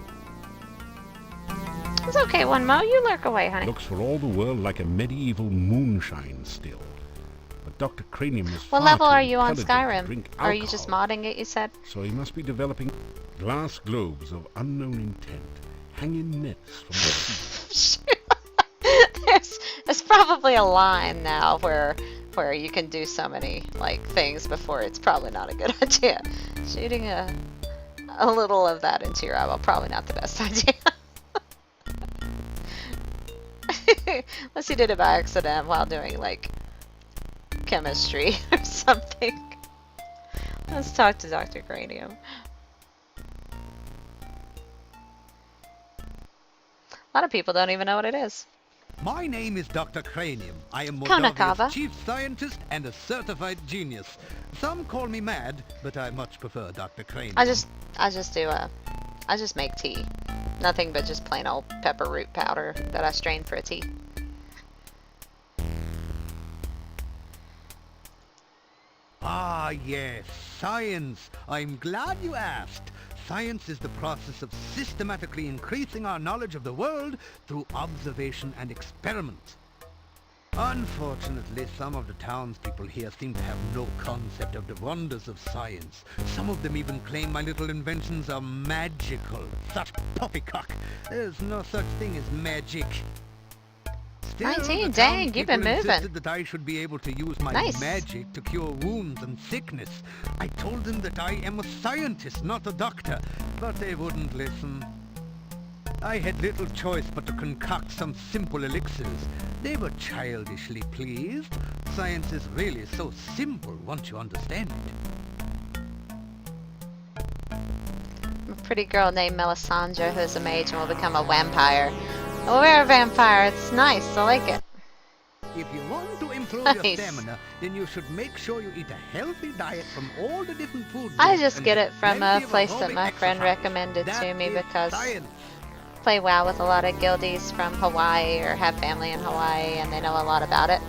S1: It's okay, One Mo. You lurk away, honey.
S4: Looks for all the world like a medieval moonshine still. But Dr. Cranium is
S1: What
S4: far
S1: level
S4: too
S1: are you on
S4: intelligent to
S1: Skyrim?
S4: drink
S1: Or are you just
S4: alcohol,
S1: modding it, you said?
S4: so he must be developing glass globes of unknown intent, hanging nets from the sea.
S1: There's probably a line now where you can do so many like things before it's probably not a good idea. Shooting a little of that into your eyeball, probably not the best idea. Unless you did it by accident while doing like chemistry or something. Let's talk to Dr. Cranium. A lot of people don't even know what it is.
S9: My name is Dr. Cranium. I am
S1: Konakava.
S9: Moldavia's chief scientist and a certified genius. Some call me mad, but I much prefer Dr. Cranium.
S1: I just make tea. Nothing but just plain old pepper root powder that I strain for a tea.
S9: Ah, yes, science. I'm glad you asked. Science is the process of systematically increasing our knowledge of the world through observation and experiment. Unfortunately, some of the townspeople here seem to have no concept of the wonders of science. Some of them even claim my little inventions are magical. Such poppycock. There's no such thing as magic. Still,
S1: 19,
S9: the
S1: dang, you've been
S9: townspeople
S1: moving.
S9: insisted that I should be able to use my
S1: Nice.
S9: magic to cure wounds and sickness. I told them that I am a scientist, not a doctor, but they wouldn't listen. I had little choice but to concoct some simple elixirs. They were childishly pleased. Science is really so simple once you understand it.
S1: A pretty girl named Melisandre who's a mage and will become a vampire. Oh, we're a vampire. It's nice. I like it.
S9: If you want to improve your
S1: Nice.
S9: stamina, then you should make sure you eat a healthy diet from all the different food
S1: I
S9: groups
S1: just
S9: and
S1: get it from a
S9: plenty of
S1: place that
S9: aerobic
S1: my friend
S9: exercise.
S1: recommended
S9: That
S1: to me
S9: is
S1: because
S9: science.
S1: play WoW with a lot of guildies from Hawaii or have family in Hawaii and they know a lot about it.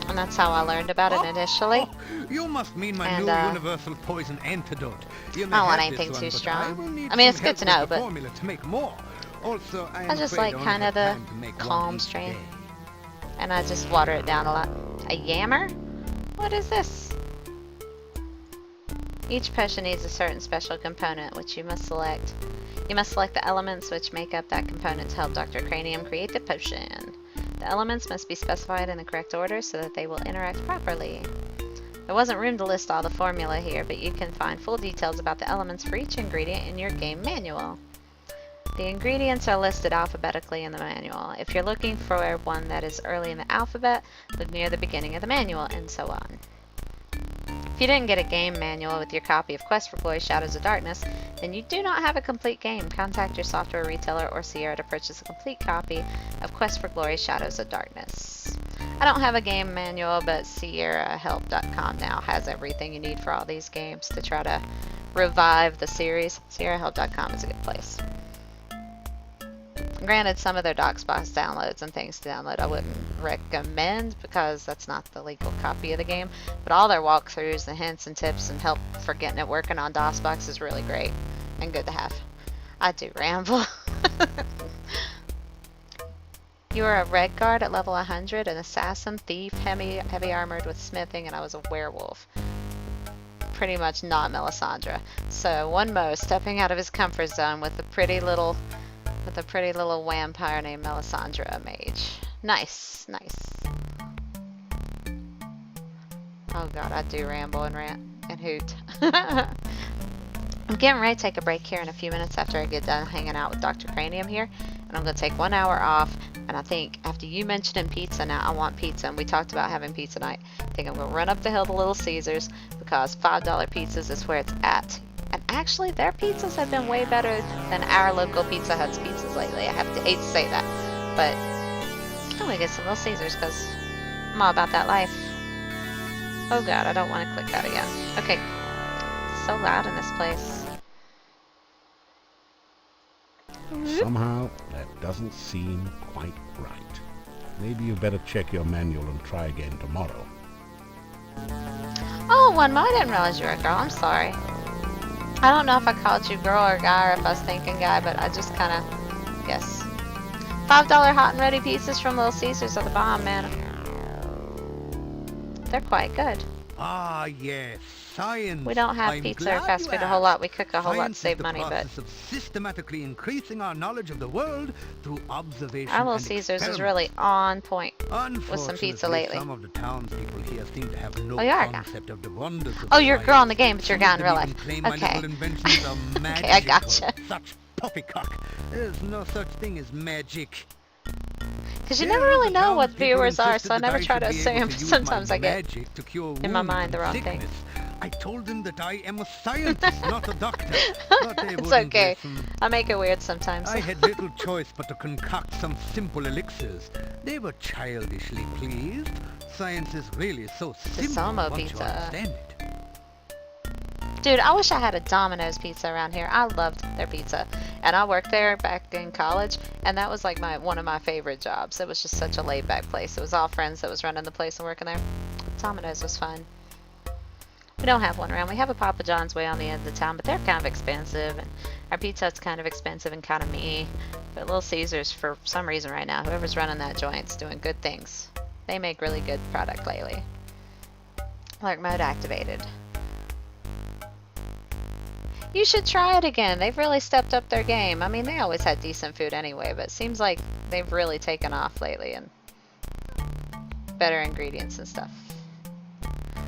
S1: And that's how I learned about it initially.
S9: Oh, you must mean my
S1: And,
S9: new universal poison antidote. You may
S1: I don't want
S9: have this
S1: anything
S9: one,
S1: too
S9: but
S1: strong.
S9: I will need
S1: I mean, it's
S9: some
S1: good to
S9: help
S1: know,
S9: with the
S1: but
S9: formula to make more. Also, I
S1: I just
S9: am
S1: like kind of the calm strain. And I just water it down a lot. A yammer? What is this? Each potion needs a certain special component which you must select. You must select the elements which make up that component to help Dr. Cranium create the potion. The elements must be specified in the correct order so that they will interact properly. There wasn't room to list all the formula here, but you can find full details about the elements for each ingredient in your game manual. The ingredients are listed alphabetically in the manual. If you're looking for one that is early in the alphabet, look near the beginning of the manual, and so on. If you didn't get a game manual with your copy of Quest for Glory Shadows of Darkness, then you do not have a complete game. Contact your software retailer or Sierra to purchase a complete copy of Quest for Glory Shadows of Darkness. I don't have a game manual, but SierraHelp.com now has everything you need for all these games to try to revive the series. SierraHelp.com is a good place. Granted, some of their DOCSbox downloads and things to download I wouldn't recommend because that's not the legal copy of the game. But all their walkthroughs, the hints and tips and help for getting it working on DOSBox is really great and good to have. I do ramble. You were a red guard at level 100, an assassin, thief, heavy armored with smithing, and I was a werewolf. Pretty much not Melisandre. So one Mo stepping out of his comfort zone with a pretty little vampire named Melisandre, a mage. Nice, nice. Oh god, I do ramble and rant and hoot. I'm getting ready to take a break here in a few minutes after I get done hanging out with Dr. Cranium here. And I'm going to take 1 hour off. And I think after you mentioning pizza now, I want pizza. And we talked about having pizza night. I think I'm going to run up the hill to Little Caesars because $5 pizzas is where it's at. And actually, their pizzas have been way better than our local Pizza Hut's pizzas lately. I hate to say that. But I'm going to get some Little Caesars because I'm all about that life. Oh god, I don't want to click that again. Okay. It's so loud in this place.
S4: Somehow, that doesn't seem quite right. Maybe you better check your manual and try again tomorrow.
S1: Oh, one more. I didn't realize you were a girl. I'm sorry. I don't know if I called you girl or guy or if I was thinking guy, but I just kind of guess. $5 hot and ready pizzas from Little Caesars are the bomb, man. They're quite good.
S9: Ah, yes, science.
S1: We don't have
S9: I'm
S1: pizza or
S9: glad
S1: fast
S9: you
S1: food a whole lot. We cook a whole lot to
S9: Science
S1: save
S9: is the
S1: money, but
S9: process of systematically increasing our knowledge of the world through observation
S1: our Little
S9: and
S1: Caesars is
S9: experiment.
S1: really on point with some
S9: Unfortunately,
S1: pizza lately.
S9: some of the townspeople here seem to have no
S1: Oh, you are a guy.
S9: concept of the wonders of
S1: Oh, you're a girl
S9: science.
S1: in the game, but you're a
S9: Some
S1: guy
S9: of
S1: in
S9: them
S1: real
S9: even
S1: life.
S9: claim my
S1: Okay.
S9: little inventions are magic.
S1: Okay, I gotcha.
S9: Such poppycock. There's no such thing as magic.
S1: Because you
S9: There
S1: never really
S9: the
S1: know what
S9: townspeople
S1: viewers are,
S9: insisted
S1: so I
S9: that
S1: never try
S9: should
S1: to
S9: be able
S1: assume.
S9: use my
S1: Sometimes I get
S9: magic to cure
S1: in my
S9: wounds
S1: mind the
S9: and
S1: wrong thing.
S9: sickness. I told them that I am a scientist, not a doctor. But they
S1: It's
S9: wouldn't
S1: okay.
S9: listen.
S1: I make it weird sometimes.
S9: I had little choice but to concoct some simple elixirs. They were childishly pleased. Science is really so simple
S1: Samo
S9: once you
S1: pizza.
S9: understand it.
S1: Dude, I wish I had a Domino's pizza around here. I loved their pizza. And I worked there back in college, and that was like one of my favorite jobs. It was just such a laid-back place. It was all friends that was running the place and working there. Domino's was fun. We don't have one around. We have a Papa John's way on the end of the town, but they're kind of expensive, and our Pizza Hut's kind of expensive and kind of me. But Little Caesars, for some reason right now, whoever's running that joint's doing good things. They make really good product lately. Alert mode activated. You should try it again. They've really stepped up their game. I mean, they always had decent food anyway, but it seems like they've really taken off lately and better ingredients and stuff.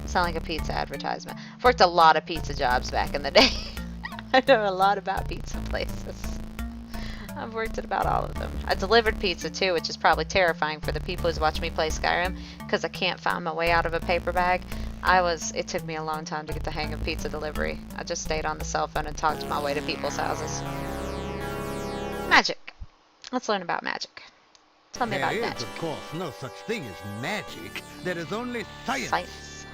S1: Sound like a pizza advertisement. I've worked a lot of pizza jobs back in the day. I know a lot about pizza places. I've worked at about all of them. I delivered pizza too, which is probably terrifying for the people who's watching me play Skyrim because I can't find my way out of a paper bag. It took me a long time to get the hang of pizza delivery. I just stayed on the cell phone and talked my way to people's houses. Magic. Let's learn about magic. Tell me about
S9: There is,
S1: magic.
S9: of course, no such thing as magic. There is only science.
S1: Science.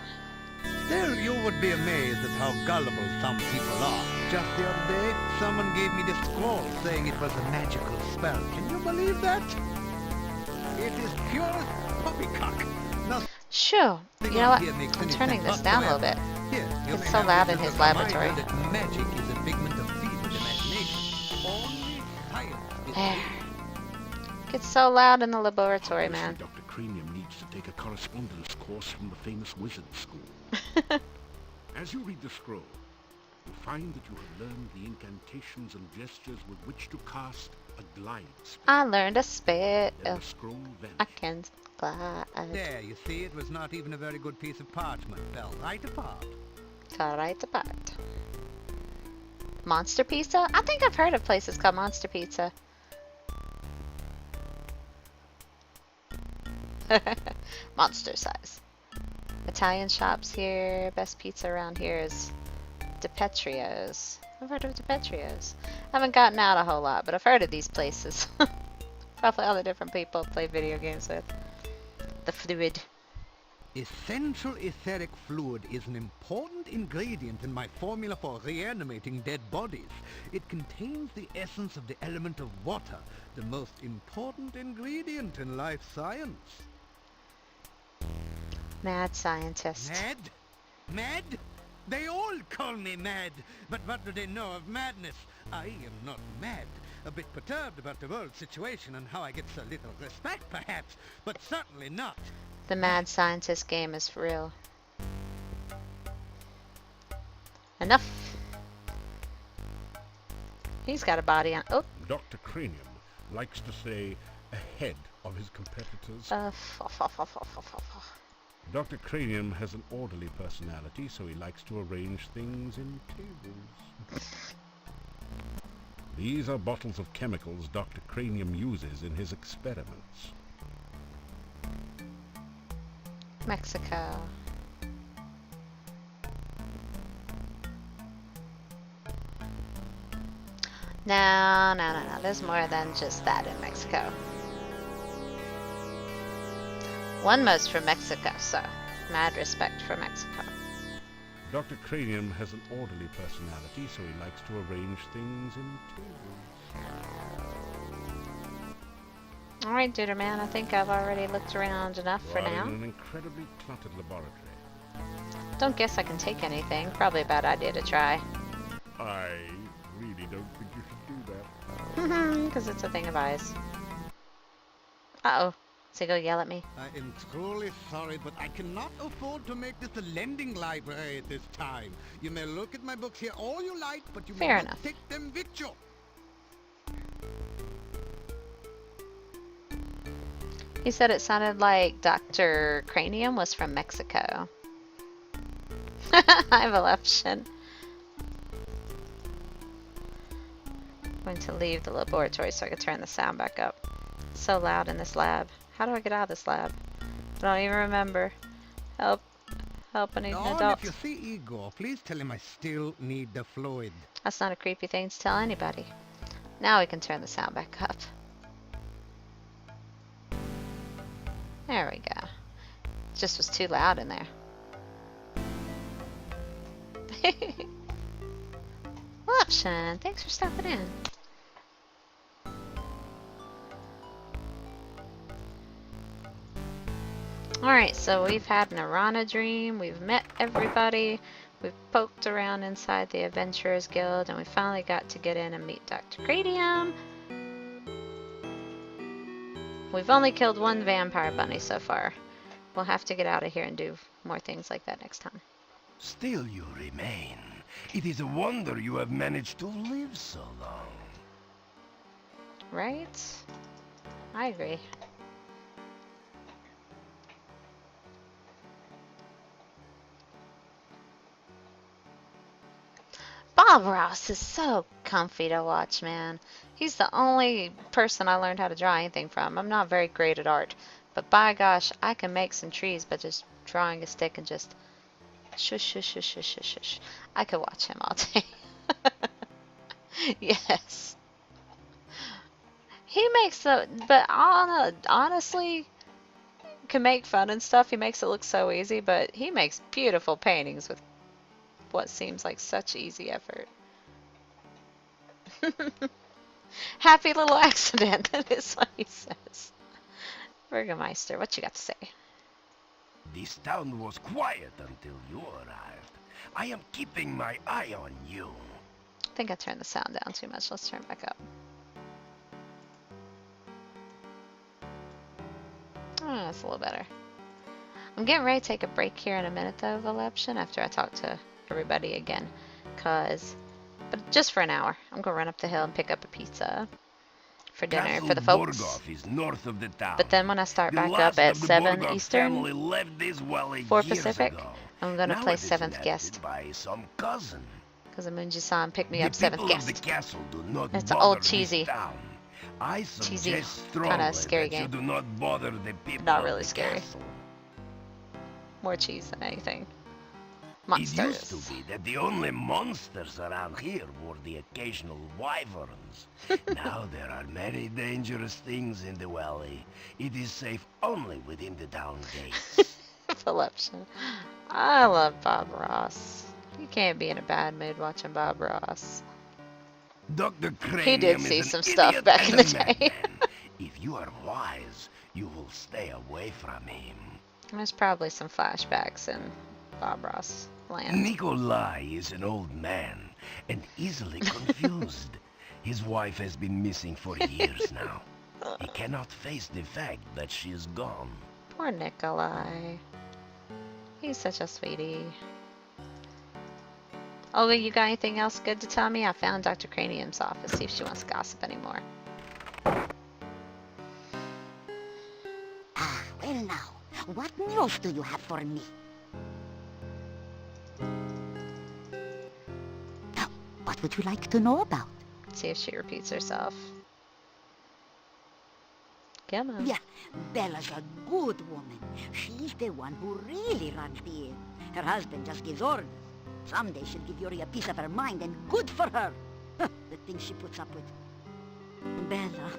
S9: Still, you would be amazed at how gullible some people are. Just the other day, someone gave me this scroll saying it was a magical spell. Can you believe that? It is pure poppycock. Nothing
S1: Sure. You know what?
S9: here makes
S1: I'm
S9: any
S1: turning
S9: sense
S1: this down a little
S9: whatsoever.
S1: bit.
S9: Here, you
S1: It's
S9: may
S1: so
S9: have
S1: loud in
S9: this
S1: his
S9: as a reminder
S1: laboratory.
S9: that magic is a figment of fevered imagination. Only science is
S1: There.
S9: real.
S1: Gets so loud in the laboratory,
S4: Obviously,
S1: man.
S4: Dr. Cranium needs to take a correspondence course from the famous wizard school. As you read the scroll, you find that you have learned the incantations and gestures with which to cast a glide spell.
S1: I learned a spit.
S4: Then the scroll vanishes.
S1: I can glide.
S9: There, you see, it was not even a very good piece of parchment. Fell right apart.
S1: Fell right apart. Monster Pizza? I think I've heard of places called Monster Pizza. Monster size. Italian shops here. Best pizza around here is DiPetrio's. I've heard of DiPetrio's. I haven't gotten out a whole lot, but I've heard of these places. Probably all the different people I play video games with. The fluid.
S9: Essential etheric fluid is an important ingredient in my formula for reanimating dead bodies. It contains the essence of the element of water, the most important ingredient in life science.
S1: Mad scientist.
S9: Mad? Mad? They all call me mad, but what do they know of madness? I am not mad. A bit perturbed about the world situation and how I get so little respect, perhaps, but certainly not.
S1: The mad scientist game is for real. Enough. He's got a body on. Oh.
S4: Dr. Cranium likes to stay ahead of his competitors. Dr. Cranium has an orderly personality, so he likes to arrange things in tables. These are bottles of chemicals Dr. Cranium uses in his experiments.
S1: Mexico. No. There's more than just that in Mexico. One most for Mexico, so mad respect for Mexico.
S4: Dr. Cranium has an orderly personality, so he likes to arrange things in tables.
S1: Alright, Duder Man, I think I've already looked around enough for now.
S4: In an incredibly cluttered laboratory.
S1: Don't guess I can take anything. Probably a bad idea to try.
S4: I really don't think you should do that.
S1: Because it's a thing of eyes. Uh-oh. Is he gonna yell at me?
S9: I am truly sorry, but I cannot afford to make this a lending library at this time. You may look at my books here all you like, but you
S1: Fair
S9: may
S1: enough.
S9: not take them with you.
S1: He said it sounded like Dr. Cranium was from Mexico. I have a option. I'm going to leave the laboratory so I can turn the sound back up. It's so loud in this lab. How do I get out of this lab? I don't even remember. Help. Help, I need an
S9: Dawn,
S1: adult.
S9: if you see Igor, please tell him I still need the fluid.
S1: That's not a creepy thing to tell anybody. Now we can turn the sound back up. There we go. It just was too loud in there. Option, thanks for stopping in. Alright, so we've had an Arana dream, we've met everybody, we've poked around inside the Adventurers Guild, and we finally got to get in and meet Dr. Cranium. We've only killed one vampire bunny so far. We'll have to get out of here and do more things like that next time.
S2: Still you remain. It is a wonder you have managed to live so long.
S1: Right? I agree. Bob Ross is so comfy to watch, man. He's the only person I learned how to draw anything from. I'm not very great at art, but by gosh, I can make some trees by just drawing a stick and just shush, shush, shush, shush, shush, shush. I could watch him all day. Yes. He makes the, but honestly, can make fun and stuff. He makes it look so easy, but he makes beautiful paintings with what seems like such easy effort. Happy little accident, that is what he says. Burgermeister, what you got to say?
S2: This town was quiet until you arrived. I am keeping my eye on you.
S1: I think I turned the sound down too much. Let's turn it back up. Oh, that's a little better. I'm getting ready to take a break here in a minute though, Voluption, after I talk to everybody again. But just for an hour. I'm going to run up the hill and pick up a pizza for dinner
S2: Castle
S1: for the folks.
S2: Borgov is north of the town.
S1: But then when I start
S2: The
S1: back
S2: last
S1: up at
S2: of the
S1: 7
S2: Borgov
S1: Eastern,
S2: family left this valley
S1: 4
S2: years
S1: Pacific,
S2: ago.
S1: I'm going to
S2: Now
S1: play
S2: it is
S1: 7th
S2: inhabited
S1: Guest.
S2: by some cousin.
S1: Because Amunji-san picked me
S2: The
S1: up 7th
S2: people
S1: Guest.
S2: of the castle do not
S1: It's
S2: bother
S1: old
S2: this
S1: cheesy.
S2: town. I
S1: Cheesy,
S2: suggest strongly
S1: kinda scary
S2: that you
S1: game.
S2: do not bother the people
S1: Not
S2: of
S1: really
S2: the
S1: scary.
S2: castle.
S1: More cheese than anything.
S2: It used
S1: Monsters.
S2: to be that the only monsters around here were the occasional wyverns. Now there are many dangerous things in the valley. It is safe only within the town gates.
S1: Voluption. I love Bob Ross. You can't be in a bad mood watching Bob Ross.
S2: Dr.
S1: He did
S2: Cranium
S1: see
S2: is
S1: some
S2: an
S1: stuff
S2: idiot
S1: back in
S2: and
S1: the
S2: a
S1: day.
S2: madman. If you are wise, you will stay away from him.
S1: There's probably some flashbacks in Bob Ross land.
S2: Nikolai is an old man and easily confused. His wife has been missing for years now. He cannot face the fact that she is gone.
S1: Poor Nikolai. He's such a sweetie. Oh, you got anything else good to tell me? I found Dr. Cranium's office. See if she wants to gossip anymore.
S3: Ah, well now, what news do you have for me? Now, what would you like to know about?
S1: See if she repeats herself. Come on.
S3: Yeah, Bella's a good woman. She's the one who really runs the inn. Her husband just gives orders. Someday she'll give Yuri a piece of her mind, and good for her. The things she puts up with. Bella,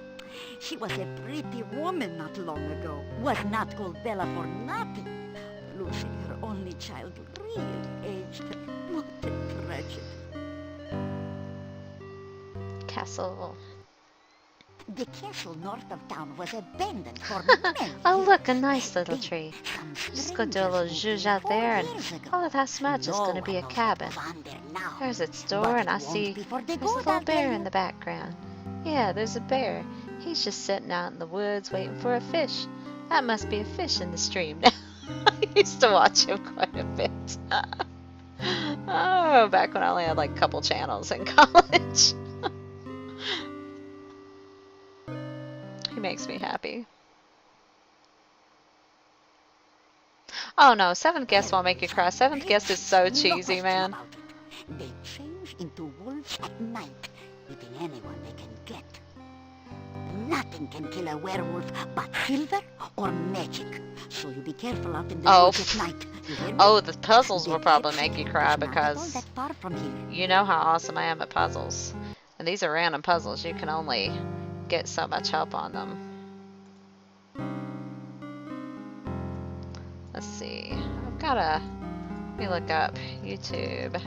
S3: she was a pretty woman not long ago. Was not called Bella for nothing. Losing her only child really aged her. What a tragedy.
S1: Castle.
S3: The castle north of town was abandoned for many
S1: Oh,
S3: years.
S1: look, a nice little
S3: Then
S1: tree.
S3: some
S1: Just go do a
S3: strangers
S1: little
S3: moved
S1: zhuzh
S3: in
S1: out there,
S3: 4
S1: and
S3: years ago.
S1: all of that smudge is
S3: No
S1: going to be
S3: one
S1: a
S3: knows
S1: cabin.
S3: what goes on there now.
S1: There's its door,
S3: But
S1: and I
S3: it won't
S1: see
S3: before they
S1: there's a
S3: go,
S1: little
S3: I'll tell
S1: bear
S3: you.
S1: in the background. Yeah, there's a bear. He's just sitting out in the woods waiting for a fish. That must be a fish in the stream now. I used to watch him quite a bit. Oh, back when I only had like a couple channels in college. He makes me happy. Oh no, Seventh Guest won't make you cry. Seventh Guest is so
S3: No
S1: cheesy,
S3: question
S1: man.
S3: about it. They change into wolves at night, eating anyone they can get. Nothing can kill a werewolf but silver or magic. So you be careful out in the
S1: Oh,
S3: woods at night. You hear me?
S1: Oh, the puzzles will
S3: The
S1: probably
S3: pet
S1: make you
S3: shop
S1: cry
S3: is not at all
S1: because
S3: that far from here.
S1: you know how awesome I am at puzzles. And these are random puzzles. You can only get so much help on them. Let's see. I've got to... Let me look up YouTube.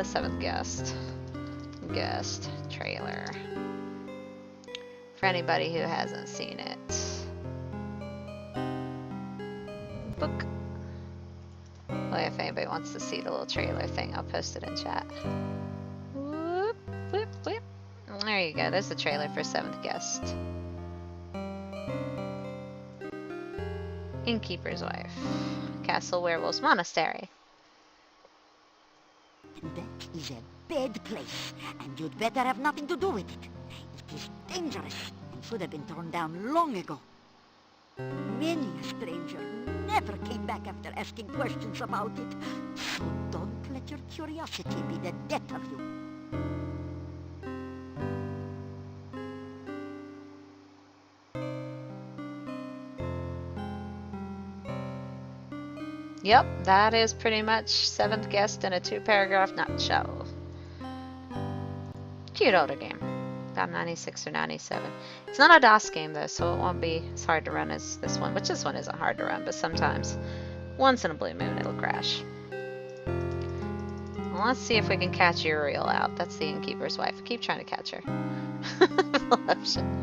S1: Seventh Guest. Guest trailer. For anybody who hasn't seen it. Book. Well, if anybody wants to see the little trailer thing, I'll post it in chat. Whoop, whoop, whoop. There you go. There's the trailer for Seventh Guest. Innkeeper's Wife. Castle Werewolves Monastery.
S3: That is a bad place, and you'd better have nothing to do with it. It is dangerous and should have been torn down long ago. Many a stranger never came back after asking questions about it. So don't let your curiosity be the death of you.
S1: Yep, that is pretty much Seventh Guest in a 2-paragraph nutshell. Cute older game. About 96 or 97. It's not a DOS game though, so it won't be as hard to run as this one, which this one isn't hard to run, but sometimes, once in a blue moon, it'll crash. Well, let's see if we can catch Uriel out. That's the innkeeper's wife. I keep trying to catch her. Voluption.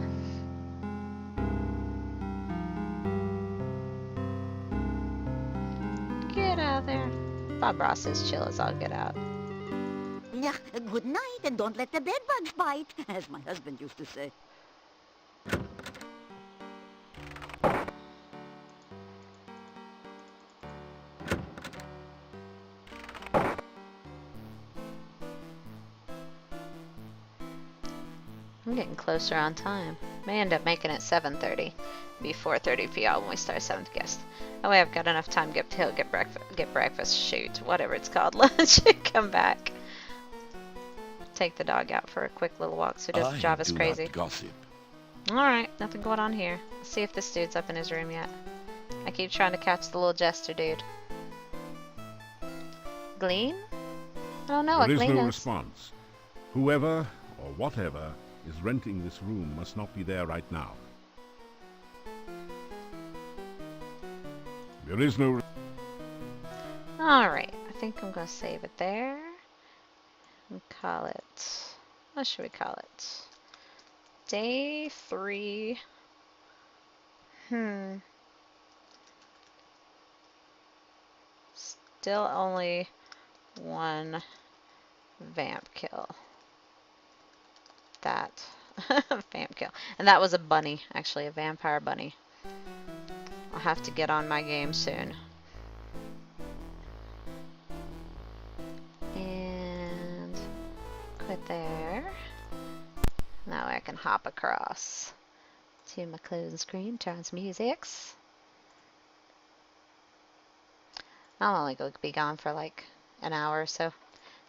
S1: Get out there. Bob Ross is chill as all get out.
S3: Yeah, good night, and don't let the bedbugs bite, as my husband used to say.
S1: I'm getting closer on time. May end up making it 7:30. Be 4:30 p.m. when we start Seventh Guest. That way I've got enough time to get to get breakfast, shoot, whatever it's called, lunch, and come back. Take the dog out for a quick little walk so it doesn't drive us crazy.
S7: Not gossip.
S1: Alright, nothing going on here. Let's see if this dude's up in his room yet. I keep trying to catch the little jester dude. Glean? I don't know what
S4: There is
S1: Glean
S4: no
S1: is.
S4: response. Whoever or whatever is renting this room must not be there right now. There is no...
S1: Alright, I think I'm gonna save it there. And call it... What should we call it? Day 3. Still only 1 vamp kill. That. Vamp kill. And that was a bunny, actually, a vampire bunny. I'll have to get on my game soon. And quit there. Now I can hop across to my closing screen, turns musics. I'll only be gone for like an hour or so.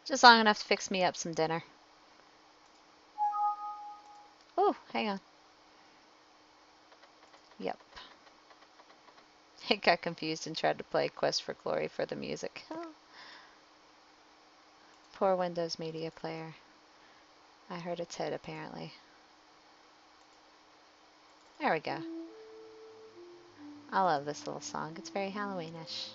S1: Just long enough to fix me up some dinner. Oh, hang on. Yep. It got confused and tried to play Quest for Glory for the music. Oh. Poor Windows Media Player. I hurt its head, apparently. There we go. I love this little song. It's very Halloweenish.